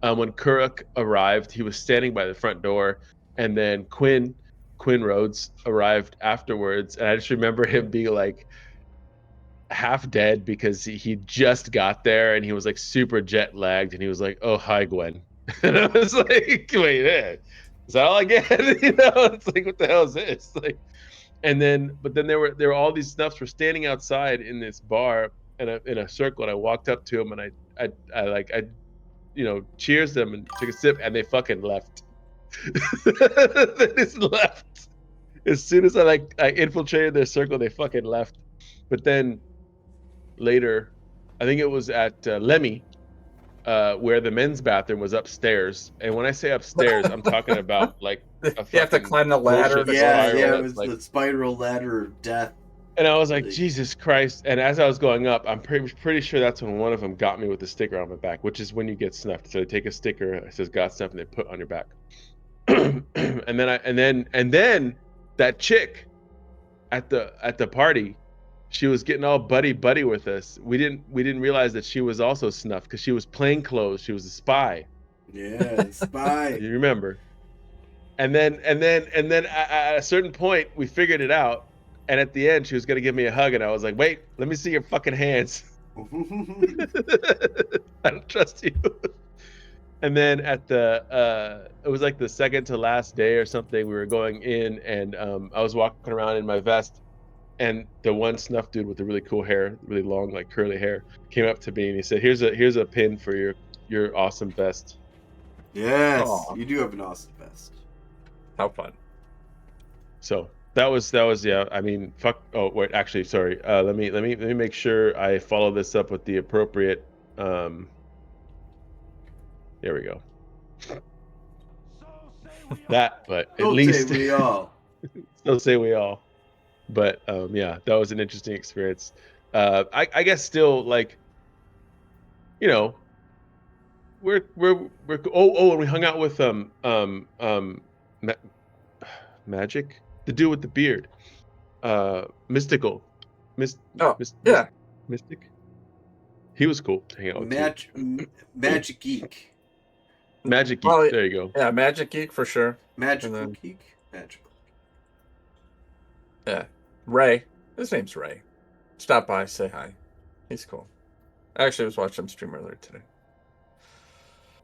C: when Kuruk arrived, he was standing by the front door, and then Quinn Rhodes arrived afterwards, and I just remember him being like half dead because he just got there and he was like super jet lagged, and he was like, "Oh, hi, Gwen," and I was like, "Wait, is that all I get?" It's like, what the hell is this? Like, and then but then there were all these snuffs were standing outside in this bar in a circle, and I walked up to them and I cheers them and took a sip, and they fucking left. They just left as soon as I infiltrated their circle. They fucking left. But then later, I think it was at Lemmy, where the men's bathroom was upstairs. And when I say upstairs, I'm talking about like a
D: you have to
C: fucking
D: climb the ladder
C: bullshit
D: to go
B: Yeah,
C: spiral
B: yeah, it
C: that's
B: was
C: like.
B: the spiral ladder of death.
C: And I was like,
B: Like,
C: Jesus Christ! And as I was going up, I'm pretty sure that's when one of them got me with the sticker on my back, which is when you get snuffed. So they take a sticker that says "Got snuffed" and they put on your back. And then that chick at the party, she was getting all buddy with us. We didn't realize that she was also snuffed because she was plain clothes. She was a spy.
B: yeah, the spy.
C: You remember? And then at a certain point, we figured it out. And at the end, she was gonna give me a hug, and I was like, "Wait, let me see your fucking hands. I don't trust you." And then it was like the second to last day or something. We were going in, and I was walking around in my vest, and the one snuff dude with the really cool hair, really long, like curly hair, came up to me and he said, "Here's a pin for your awesome vest."
B: Yes,
D: Aw.
B: you do have an awesome vest.
D: How fun.
C: So that was yeah. I mean, fuck. Oh wait, actually, sorry. Let me make sure I follow this up with the appropriate. There we go. That, but at
B: Don't
C: least
B: say we all.
C: so say we all. But yeah, that was an interesting experience. I guess still like, you know, and we hung out with Ma- Magic, the dude with the beard, Mystical, Mist,
D: Oh,
C: Mist, Mist,
D: yeah.
C: Mystic. He was cool to hang out with too.
B: Magic Geek.
C: Magic Geek.
D: Well,
C: There you go.
D: yeah, Magic Geek for sure.
B: Magical
D: then-
B: Geek? Magical.
D: Yeah, Ray. His name's Ray. Stop by, say hi. He's cool. I actually was watching him stream earlier today.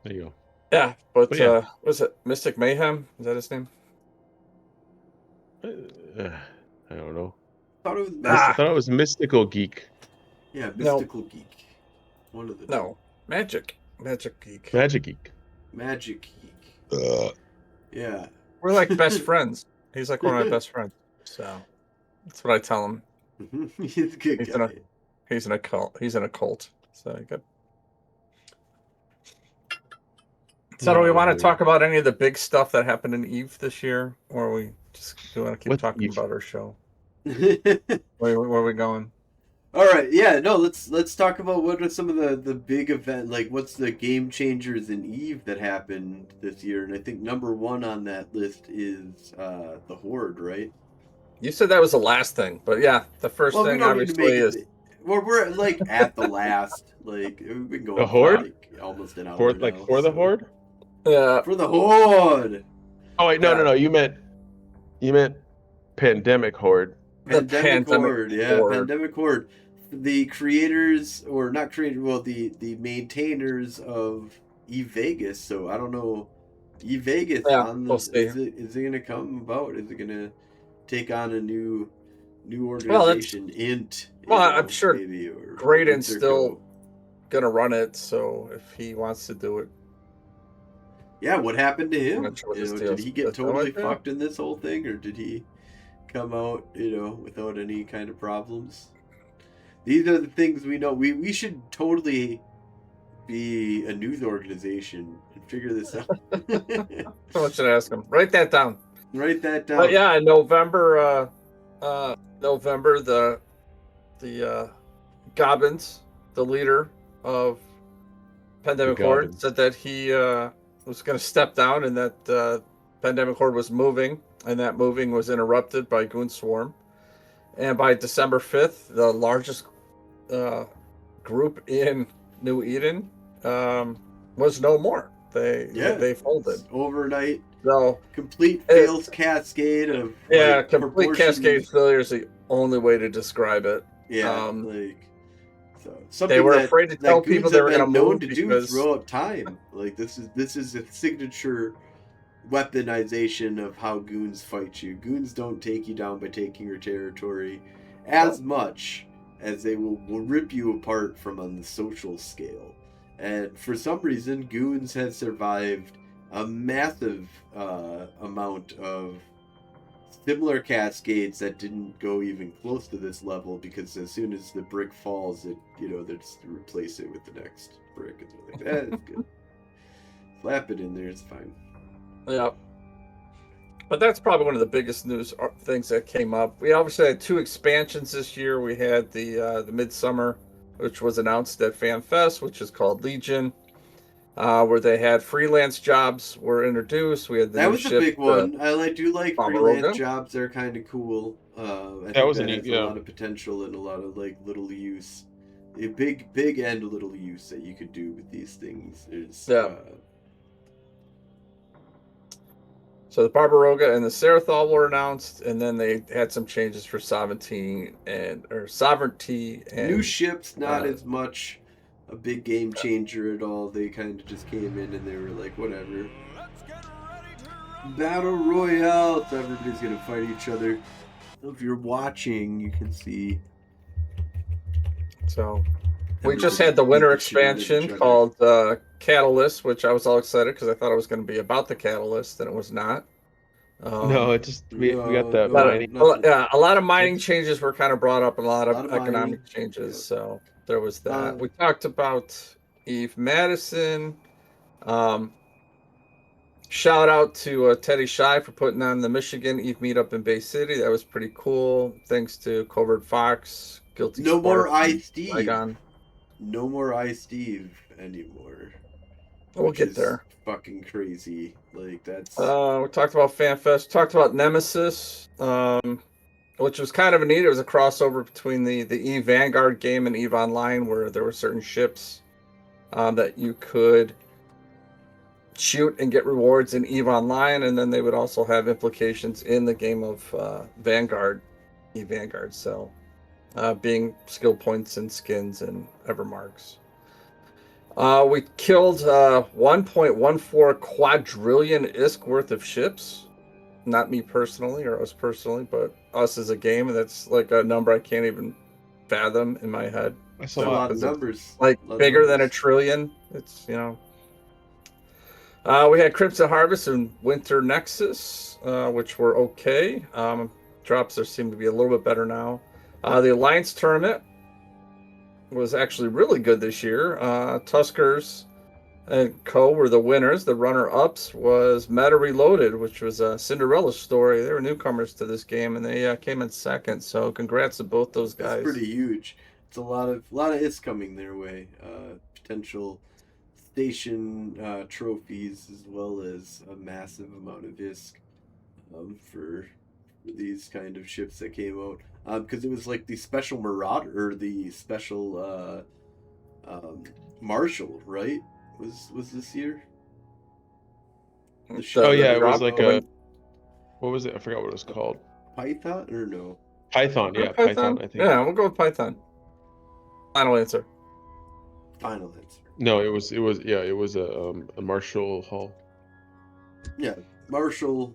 C: There you go.
D: Yeah, but
C: But yeah.
D: was it Mystic Mayhem? Is that his name?
C: I don't know.
B: Thought it was
C: I thought it was Mystical Geek.
B: Yeah,
D: No.
B: Mystical Geek. One of the
D: No, Magic Geek.
C: Magic Geek.
B: Magic Geek. Yeah.
D: We're like best friends. He's like one of my best friends. So that's what I tell him.
B: He's a good
D: He's
B: guy.
D: He's in a cult. He's in a cult. So good. So do we want to talk about any of the big stuff that happened in Eve this year, or we just want to keep
C: What
D: talking
C: Eve?
D: about our show? Where are we going?
B: All right, yeah, no, let's talk about what are some of the big event, like what's the game changers in Eve that happened this year, and I think number one on that list is the Horde, right?
D: You said that was the last thing, but yeah, the first
B: Well, we
D: thing
B: don't need to
D: obviously
B: make
D: is
B: it. We're like at the last, like we've been going
C: The
B: for
C: Horde?
B: like almost an hour
C: For
B: now,
C: like for the
B: so-
C: Horde?
B: For the Horde.
C: Oh wait, no. You meant Pandemic Horde.
D: The
B: Pandemic Horde, yeah,
D: Horde.
B: Pandemic Horde. The creators, or not creators, well, the maintainers of Eve Vegas. So I don't know, Eve Vegas.
D: Yeah,
B: on the,
D: we'll see.
B: is it going to come about? Is it going to take on a new
D: Well,
B: organization? Int.
D: well, I'm sure
B: maybe, or
D: Graydon's
B: Interco.
D: still gonna run it, so if he wants to do it,
B: Yeah, what happened to him?
D: not sure what
B: You
D: his
B: know,
D: deal
B: did he
D: is.
B: get
D: That's no
B: totally
D: idea.
B: fucked in this whole thing, or did he come out, without any kind of problems? These are the things we know. We should totally be a news organization and figure this out.
D: Someone should ask him. Write that down.
B: Write that down.
D: But yeah, in November, the Gobbins, the leader of Pandemic
C: The
D: Horde,
C: Gobbins.
D: said that he was going to step down, and that Pandemic Horde was moving, and that moving was interrupted by Goon Swarm. And by December 5th, the largest group in New Eden was no more. They folded.
B: Overnight,
D: So
B: complete fails cascade of
D: complete
B: proportions.
D: cascade failure is the only way to describe it.
B: Yeah, so something
D: They were
B: that,
D: afraid to
B: that
D: tell people
B: goons
D: they
B: have
D: were
B: been
D: going to
B: known
D: move
B: to do
D: because
B: throughout time. Like this is a signature weaponization of how goons fight you. Goons don't take you down by taking your territory as much as they will rip you apart from on the social scale. And for some reason, goons have survived a massive amount of similar cascades that didn't go even close to this level, because as soon as the brick falls, they just replace it with the next brick, and they're like, that's good. Slap it in there, it's fine.
D: Yeah. But that's probably one of the biggest news things that came up. We obviously had 2 expansions this year. We had the Midsummer, which was announced at FanFest, which is called Legion, where they had freelance jobs were introduced. We had the
B: That
D: new
B: was a
D: ship,
B: big one. I do like
D: Barbaroga.
B: freelance jobs. They're kind of cool. I
C: That
B: think
C: was
B: that
C: a
B: has
C: neat-
B: a
C: yeah.
B: lot of potential and a lot of little use. A big and little use that you could do with these things is
D: So the Barbaroga and the Sarathol were announced, and then they had some changes for Sovereignty and
B: new ships. Not
D: uh,
B: as much a big game changer at all. They kind of just came in and they were like, whatever. Battle Royale, so everybody's gonna fight each other. If you're watching, you can see.
D: So we just had the winter expansion called Catalyst, which I was all excited because I thought it was going to be about the Catalyst, and it was not.
C: No, it just we got the
B: no,
C: mining.
D: A lot of mining changes were kind of brought up, and a lot of economic
B: mining.
D: changes.
B: Yeah.
D: So there was that. We talked about Eve Madison. Shout out to Teddy Shy for putting on the Michigan Eve meetup in Bay City. That was pretty cool. Thanks to Covert Fox, Guilty
B: No more
D: Spark,
B: I Steve.
D: Saigon.
B: No more I Steve anymore.
D: We'll
B: which
D: get
B: is
D: there.
B: Fucking crazy. Like that's.
D: We talked about FanFest. Talked about Nemesis, which was kind of neat. It was a crossover between the Eve Vanguard game and Eve Online, where there were certain ships that you could shoot and get rewards in Eve Online, and then they would also have implications in the game of Vanguard, Eve Vanguard. So, being skill points and skins and Evermarks. We killed 1.14 quadrillion ISK worth of ships. Not me personally, or us personally, but us as a game. And that's like a number I can't even fathom in my head.
C: That's
B: a
C: a
B: lot
C: lot.
B: of numbers.
D: Like
B: Lot of
D: bigger than a
B: numbers.
D: trillion. It's, we had Crimson Harvest and Winter Nexus, which were okay. Drops there seem to be a little bit better now. The Alliance Tournament was actually really good this year. Tuskers and Co. were the winners. The runner-ups was Meta Reloaded, which was a Cinderella story. They were newcomers to this game, and they came in second. So congrats to both those guys.
B: That's pretty huge. It's a lot of is coming their way. Potential station trophies as well as a massive amount of ISK for these kind of ships that came out. Because it was like the special Marauder or the special Marshall, right? Was this year?
C: Oh yeah, it was
D: drop
C: like
D: going-
C: what was it? I forgot what it was called.
B: Python or no?
C: Python, yeah, Python. I think.
D: Yeah, we'll go with Python. Final answer.
B: Final answer.
C: No, it was a Marshall Hull.
B: Yeah, Marshall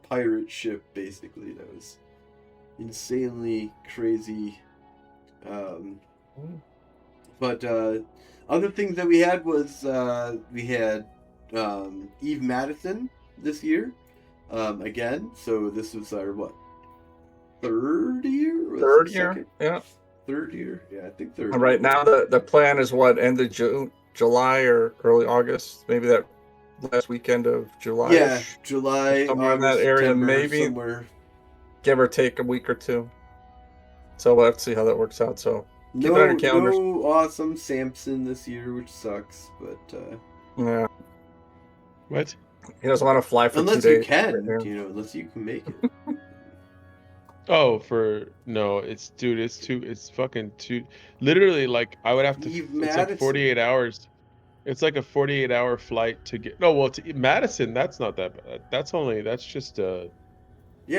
B: pirate ship basically. That was insanely crazy. But other things that we had was we had Eve Madison this year again. So this was our third year?
D: Third year, yeah.
B: Third year, yeah, I think third.
D: All right, now the plan is what, end of June, July or early August, maybe that last weekend of July.
B: Yeah, July,
D: somewhere in
B: August,
D: that area,
B: September,
D: maybe
B: somewhere.
D: Give or take a week or two. So we'll have to see how that works out. So keep it on your calendars.
B: No awesome Samson this year, which sucks, but
D: Yeah,
C: What?
D: he doesn't want to fly for
B: unless
D: 2 days.
B: you can,
D: right now.
B: unless you can make it.
C: Oh, it's fucking too. Literally, like I would have to.
B: Eve
C: It's like
B: Madison.
C: 48 hours. It's like a 48-hour flight to get. No, well, to Madison, that's not that bad. That's just
B: Yeah,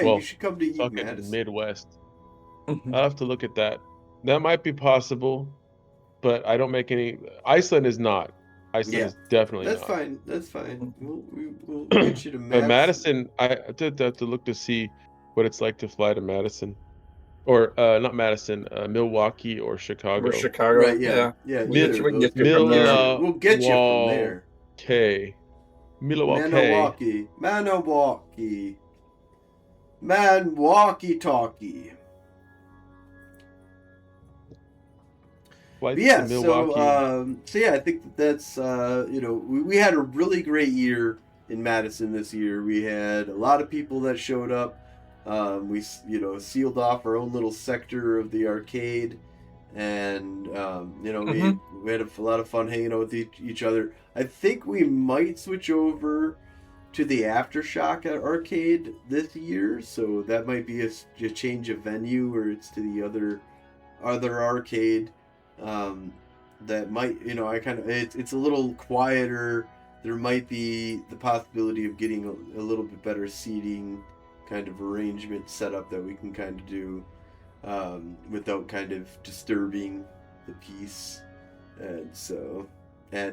C: Well,
B: you should come to Eve
C: fucking
B: Madison.
C: Midwest.
D: Mhm.
C: I'll have to look at that. That might be possible, but I don't make any. Iceland is not. Iceland
B: Yeah,
C: is definitely
B: That's
C: not.
B: fine. That's fine. We'll get you to Madison.
C: But Madison, I did have to look to see what it's like to fly to Madison, or not Madison, Milwaukee or Chicago.
D: We're Chicago.
B: Right? Yeah.
D: We
C: Mil-
D: can get you from there.
B: We'll get you from there.
C: Okay. Milwaukee.
B: Manawaki. Man walkie-talkie.
C: Flights
B: But yeah,
C: to Milwaukee.
B: so yeah, I think that's we had a really great year in Madison this year. We had a lot of people that showed up. We sealed off our own little sector of the arcade, and we had a lot of fun hanging out with each other. I think we might switch over to the Aftershock arcade this year, so that might be a change of venue, where it's to the other arcade. That might, it's a little quieter. There might be the possibility of getting a little bit better seating kind of arrangement set up that we can kind of do without kind of disturbing the peace, and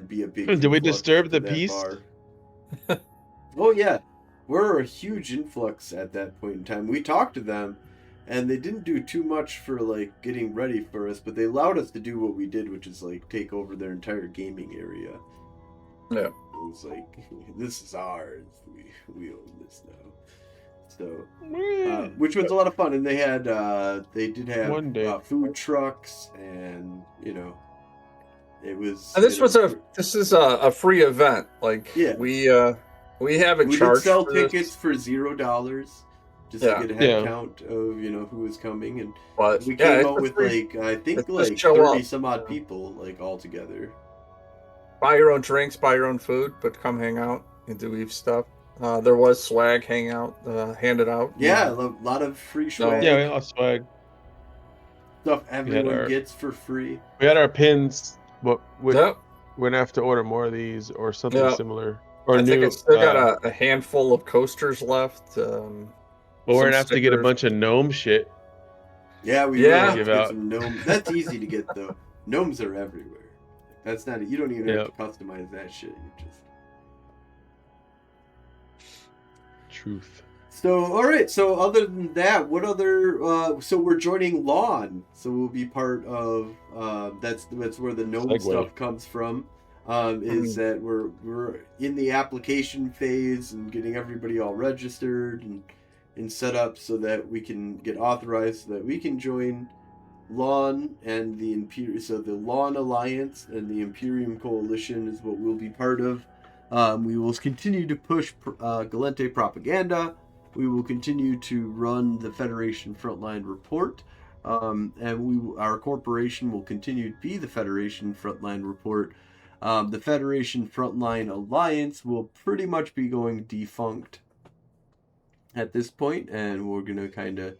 B: be a big.
C: Did we
B: influx
C: disturb
B: to
C: the
B: that
C: peace?
B: bar. Oh yeah, we're a huge influx at that point in time. We talked to them, and they didn't do too much for like getting ready for us, but they allowed us to do what we did, which is like take over their entire gaming area.
D: Yeah.
B: It was like, this is ours. We own this now. So, which was a lot of fun, and they did have
C: One day.
B: food trucks, and it was.
D: And this is a free event. Like
B: Yeah.
D: we haven't
B: We did
D: charged
B: sell
D: for this.
B: tickets for $0. just to
D: Yeah.
B: get a head
C: Yeah.
B: count of who is coming, and
D: But
B: we
D: yeah,
B: came
D: it's
B: out
D: a
B: with
D: free.
B: I think
D: It's just
B: like
D: show
B: 30
D: up.
B: some odd people all together.
D: Buy your own drinks, buy your own food, but come hang out and do Eve stuff. There was swag hangout handed out.
B: Yeah, a lot of free swag.
C: Yeah, we had a lot of swag.
B: Stuff
C: We had
B: everyone
C: our
B: gets for free.
C: pins, but we're
D: Yep.
C: gonna have to order more of these or something
D: Yeah.
C: similar. Or
D: I think
C: new.
D: it's still got a handful of coasters left.
C: But we're
D: some
C: gonna have to get a
D: stickers.
C: bunch of gnome shit.
B: Yeah, we
D: Yeah.
B: will have
C: Give
B: to get
C: out.
B: some gnomes. That's easy to get though. Gnomes are everywhere. That's not. You don't even have to customize that shit. You just.
C: Truth.
B: So all right. So other than that, what other? So we're joining Lawn. So we'll be part of. That's where the gnome
C: Segue.
B: stuff comes from. Is that we're in the application phase and getting everybody all registered and set up so that we can get authorized, so that we can join Lawn and the Imperium. So the Lawn Alliance and the Imperium Coalition is what we'll be part of. We will continue to push Galente propaganda. We will continue to run the Federation Frontline Report. And our corporation will continue to be the Federation Frontline Report. The Federation Frontline Alliance will pretty much be going defunct at this point, and we're going to kind of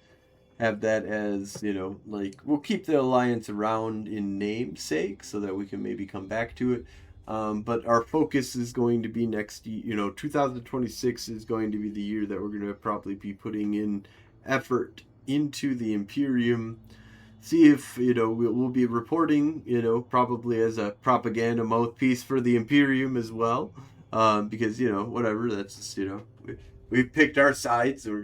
B: have that as, we'll keep the Alliance around in namesake so that we can maybe come back to it. But our focus is going to be next year. 2026 is going to be the year that we're going to probably be putting in effort into the Imperium. See if, we'll be reporting, probably as a propaganda mouthpiece for the Imperium as well. Because, whatever, that's just, we've picked our sides. So we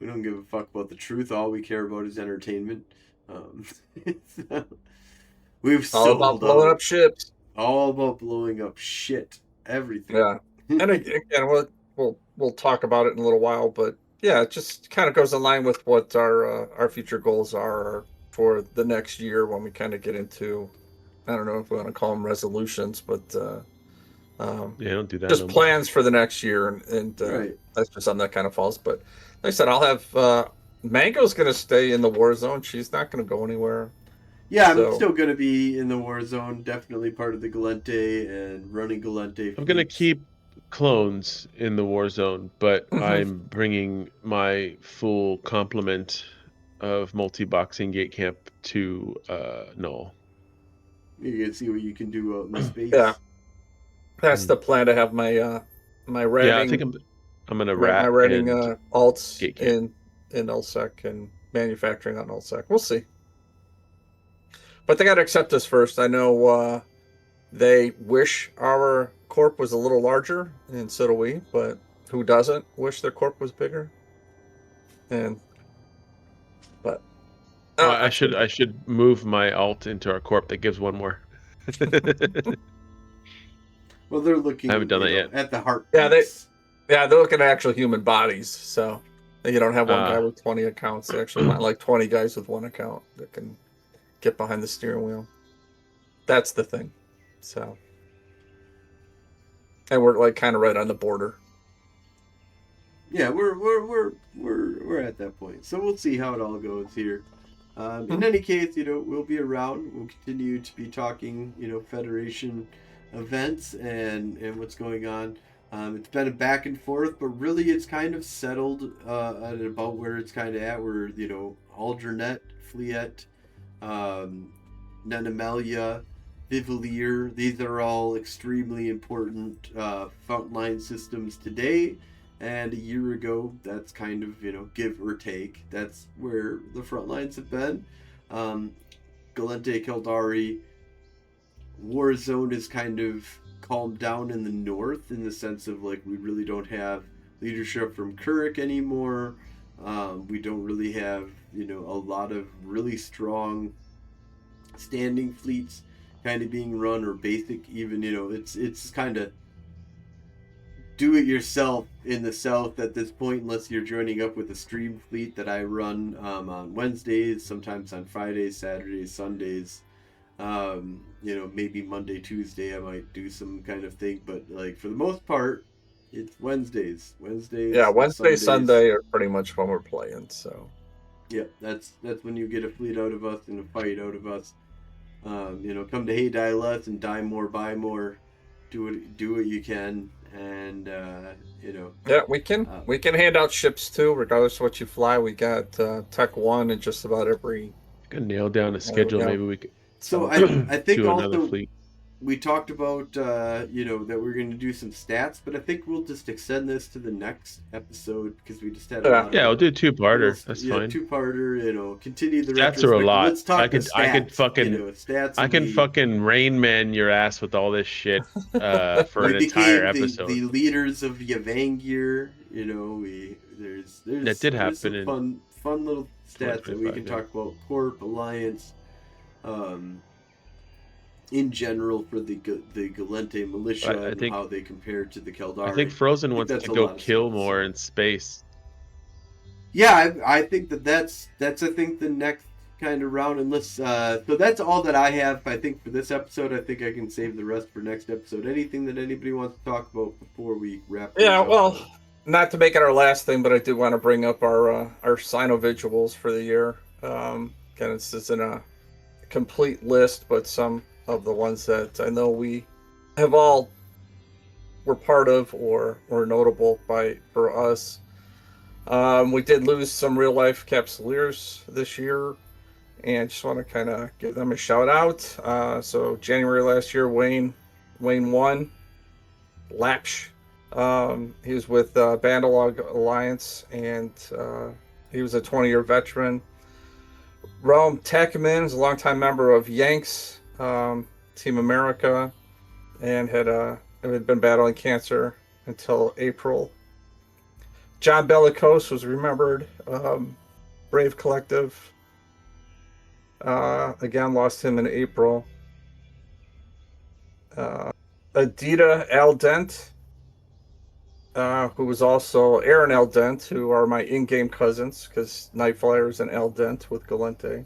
B: don't give a fuck about the truth. All we care about is entertainment. We've
D: all about blowing up ships.
B: All about blowing up shit. Everything.
D: Yeah. And again, we'll talk about it in a little while, but yeah, it just kind of goes in line with what our future goals are for the next year when we kind of get into, I don't know if we want to call them resolutions, but
C: don't do that.
D: Just plans for the next year, and
B: right.
D: That's just something that kind of falls. But like I said, I'll have Mango's going to stay in the war zone. She's not going to go anywhere.
B: Yeah, I'm still going to be in the war zone. Definitely part of the Galente and running Galente.
C: I'm going to keep clones in the war zone, but I'm bringing my full complement of multi-boxing gate camp to Null.
B: You can see what you can do out in the space.
D: Yeah, that's the plan, to have my my ratting.
C: Yeah, I think I'm gonna rat
D: my ratting alts
C: in
D: nullsec and manufacturing on nullsec. We'll see, but they got to accept us first. I know they wish our corp was a little larger, and so do we. But who doesn't wish their corp was bigger?
C: I should move my alt into our corp. That gives one more.
B: Well, they're looking.
C: I haven't done that yet.
B: At the heart.
D: Yeah, they're looking at actual human bodies. So you don't have one guy with 20 accounts. They actually want like 20 guys with one account that can get behind the steering wheel. That's the thing. So, and we're like kind of right on the border.
B: Yeah, we're at that point. So we'll see how it all goes here. In any case, we'll be around. We'll continue to be talking, Federation events and what's going on. It's been a back and forth, but really it's kind of settled at about where it's kind of at. Where Aldernette, Fleet, Nanamelia, Vivalier. These are all extremely important frontline systems today. And a year ago, that's kind of, give or take. That's where the front lines have been. Galente, Kildari, Warzone is kind of calmed down in the north in the sense of, like, we really don't have leadership from Kurik anymore. We don't really have, a lot of really strong standing fleets kind of being run, or basic even, it's kind of do it yourself in the south at this point, unless you're joining up with a stream fleet that I run on Wednesdays, sometimes on Fridays, Saturdays, Sundays. Maybe Monday, Tuesday I might do some kind of thing, but like for the most part, It's Wednesdays. Wednesdays.
D: Yeah,
B: and
D: Wednesday,
B: Sundays.
D: Sunday are pretty much when we're playing. So.
B: Yeah, that's when you get a fleet out of us and a fight out of us. Come to Hey Die Less and die more, buy more, do what you can, and
D: Yeah, we can hand out ships too, regardless of what you fly. We got Tech 1 in just about every.
C: Could nail down a schedule.
D: yeah.
C: Maybe we could
B: So I think
C: to another
B: also
C: fleet.
B: we talked about that we're going to do some stats, but I think we'll just extend this to the next episode because we just had a lot of
C: Yeah, I'll do two-parter. That's fine.
B: Two-parter. Continue the
C: Stats are a
B: retrospective.
C: lot.
B: Let's talk
C: I could fucking
B: stats.
C: I can fucking Rain Man your ass with all this shit for
B: we
C: an entire
B: became
C: episode.
B: the leaders of Yavangir. There's
C: That did happen
B: some
C: in
B: fun little stats that we can
C: 2025,
B: talk about. Corp, Alliance, in general for the Galente militia
C: I
B: and
C: think-
B: how they compare to the Keldari.
C: I think Frozen wants
B: that's
C: to
B: a
C: go
B: lot of
C: kill
B: stuff,
C: more
B: so.
C: in space.
B: Yeah, I think that's I think the next kind of round. Unless so that's all that I have. I think for this episode, I think I can save the rest for next episode. Anything that anybody wants to talk about before we wrap?
D: Yeah,
B: things up?
D: well, not to make it our last thing, but I do want to bring up our Sino-visuals for the year. Again, this isn't a complete list, but some of the ones that I know we have all were part of or were notable for us. We did lose some real life capsuleers this year, and just want to kind of give them a shout out. So January last year, Wayne won. Lapsh. He was with Bandalog Alliance, and he was a 20-year veteran. Rome Tackman is a longtime member of Yanks, Team America, and had been battling cancer until April. John Bellicose was remembered. Brave Collective. Again, lost him in April. Adita Aldent, who was also Aaron Aldent, who are my in-game cousins, because Nightflyer is an Aldent with Galente.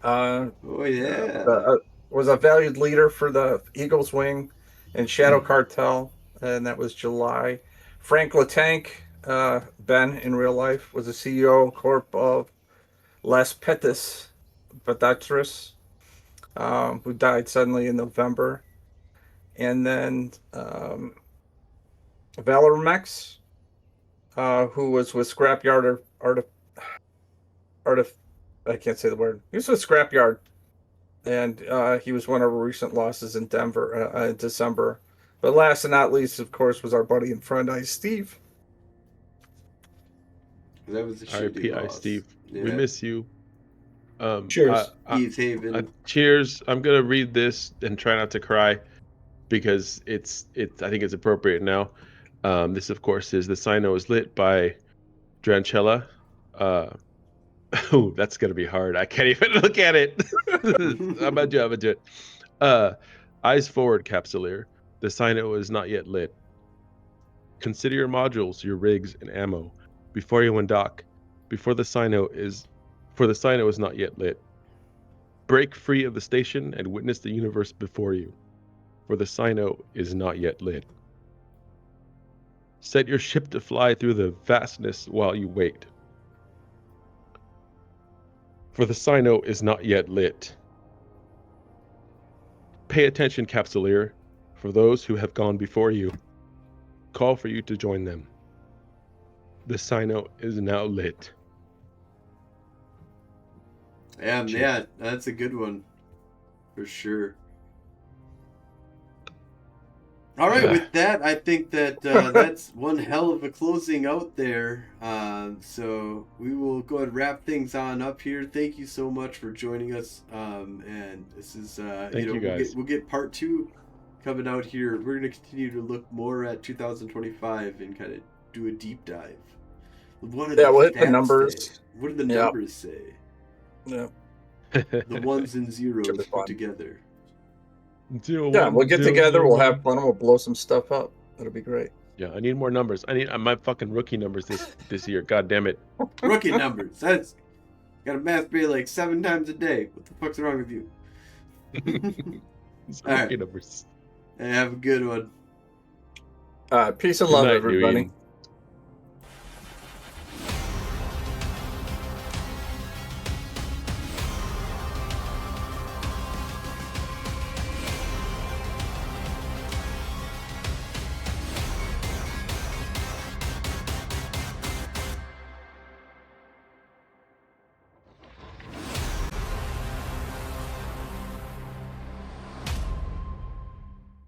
B: Oh yeah.
D: Was a valued leader for the Eagles Wing and Shadow Cartel, and that was July. Frank Latank, Ben in real life, was a CEO corp of Las Petis Batatris, who died suddenly in November. And then Valormex, who was with Scrapyard I can't say the word. He was with Scrapyard, and he was one of our recent losses in Denver in December. But last and not least, of course, was our buddy and friend Ice Steve.
B: That was a
C: R.I.P.
B: shitty
C: I
B: loss.
C: Steve.
B: Yeah.
C: We miss you.
D: Cheers.
B: Eve's Haven.
C: Cheers. I'm gonna read this and try not to cry because it's I think it's appropriate now. This of course is The Sino is Lit by Dranchella. Oh, that's gonna be hard. I can't even look at it. I'm gonna do it. Eyes forward, Capsuleer. The Sino is not yet lit. Consider your modules, your rigs, and ammo before you undock. For the Sino is not yet lit. Break free of the station and witness the universe before you. For the Sino is not yet lit. Set your ship to fly through the vastness while you wait. For the Sino is not yet lit. Pay attention, Capsuleer, for those who have gone before you. Call for you to join them. The Sino is now lit.
B: Yeah, that's a good one, for sure. All right, with that, I think that that's one hell of a closing out there. So we will go ahead and wrap things on up here. Thank you so much for joining us. And this is,
C: Thank you guys.
B: We'll get part 2 coming out here. We're going to continue to look more at 2025 and kind of do a deep dive. We'll hit the numbers. What do the numbers say?
D: Yeah.
B: The ones and zeros
D: Should be
B: put
D: fun.
B: together.
D: We'll get together. We'll have fun. And we'll blow some stuff up. It'll be great.
C: Yeah, I need more numbers. I need my fucking rookie numbers this year. God damn it.
B: Rookie numbers. That's gotta masturbate like 7 times a day. What the fuck's wrong with you?
C: It's
B: All
C: rookie
B: right.
C: numbers.
B: Hey, have a good one.
D: Peace and
C: Good
D: love,
C: night,
D: everybody.
C: Nguyen.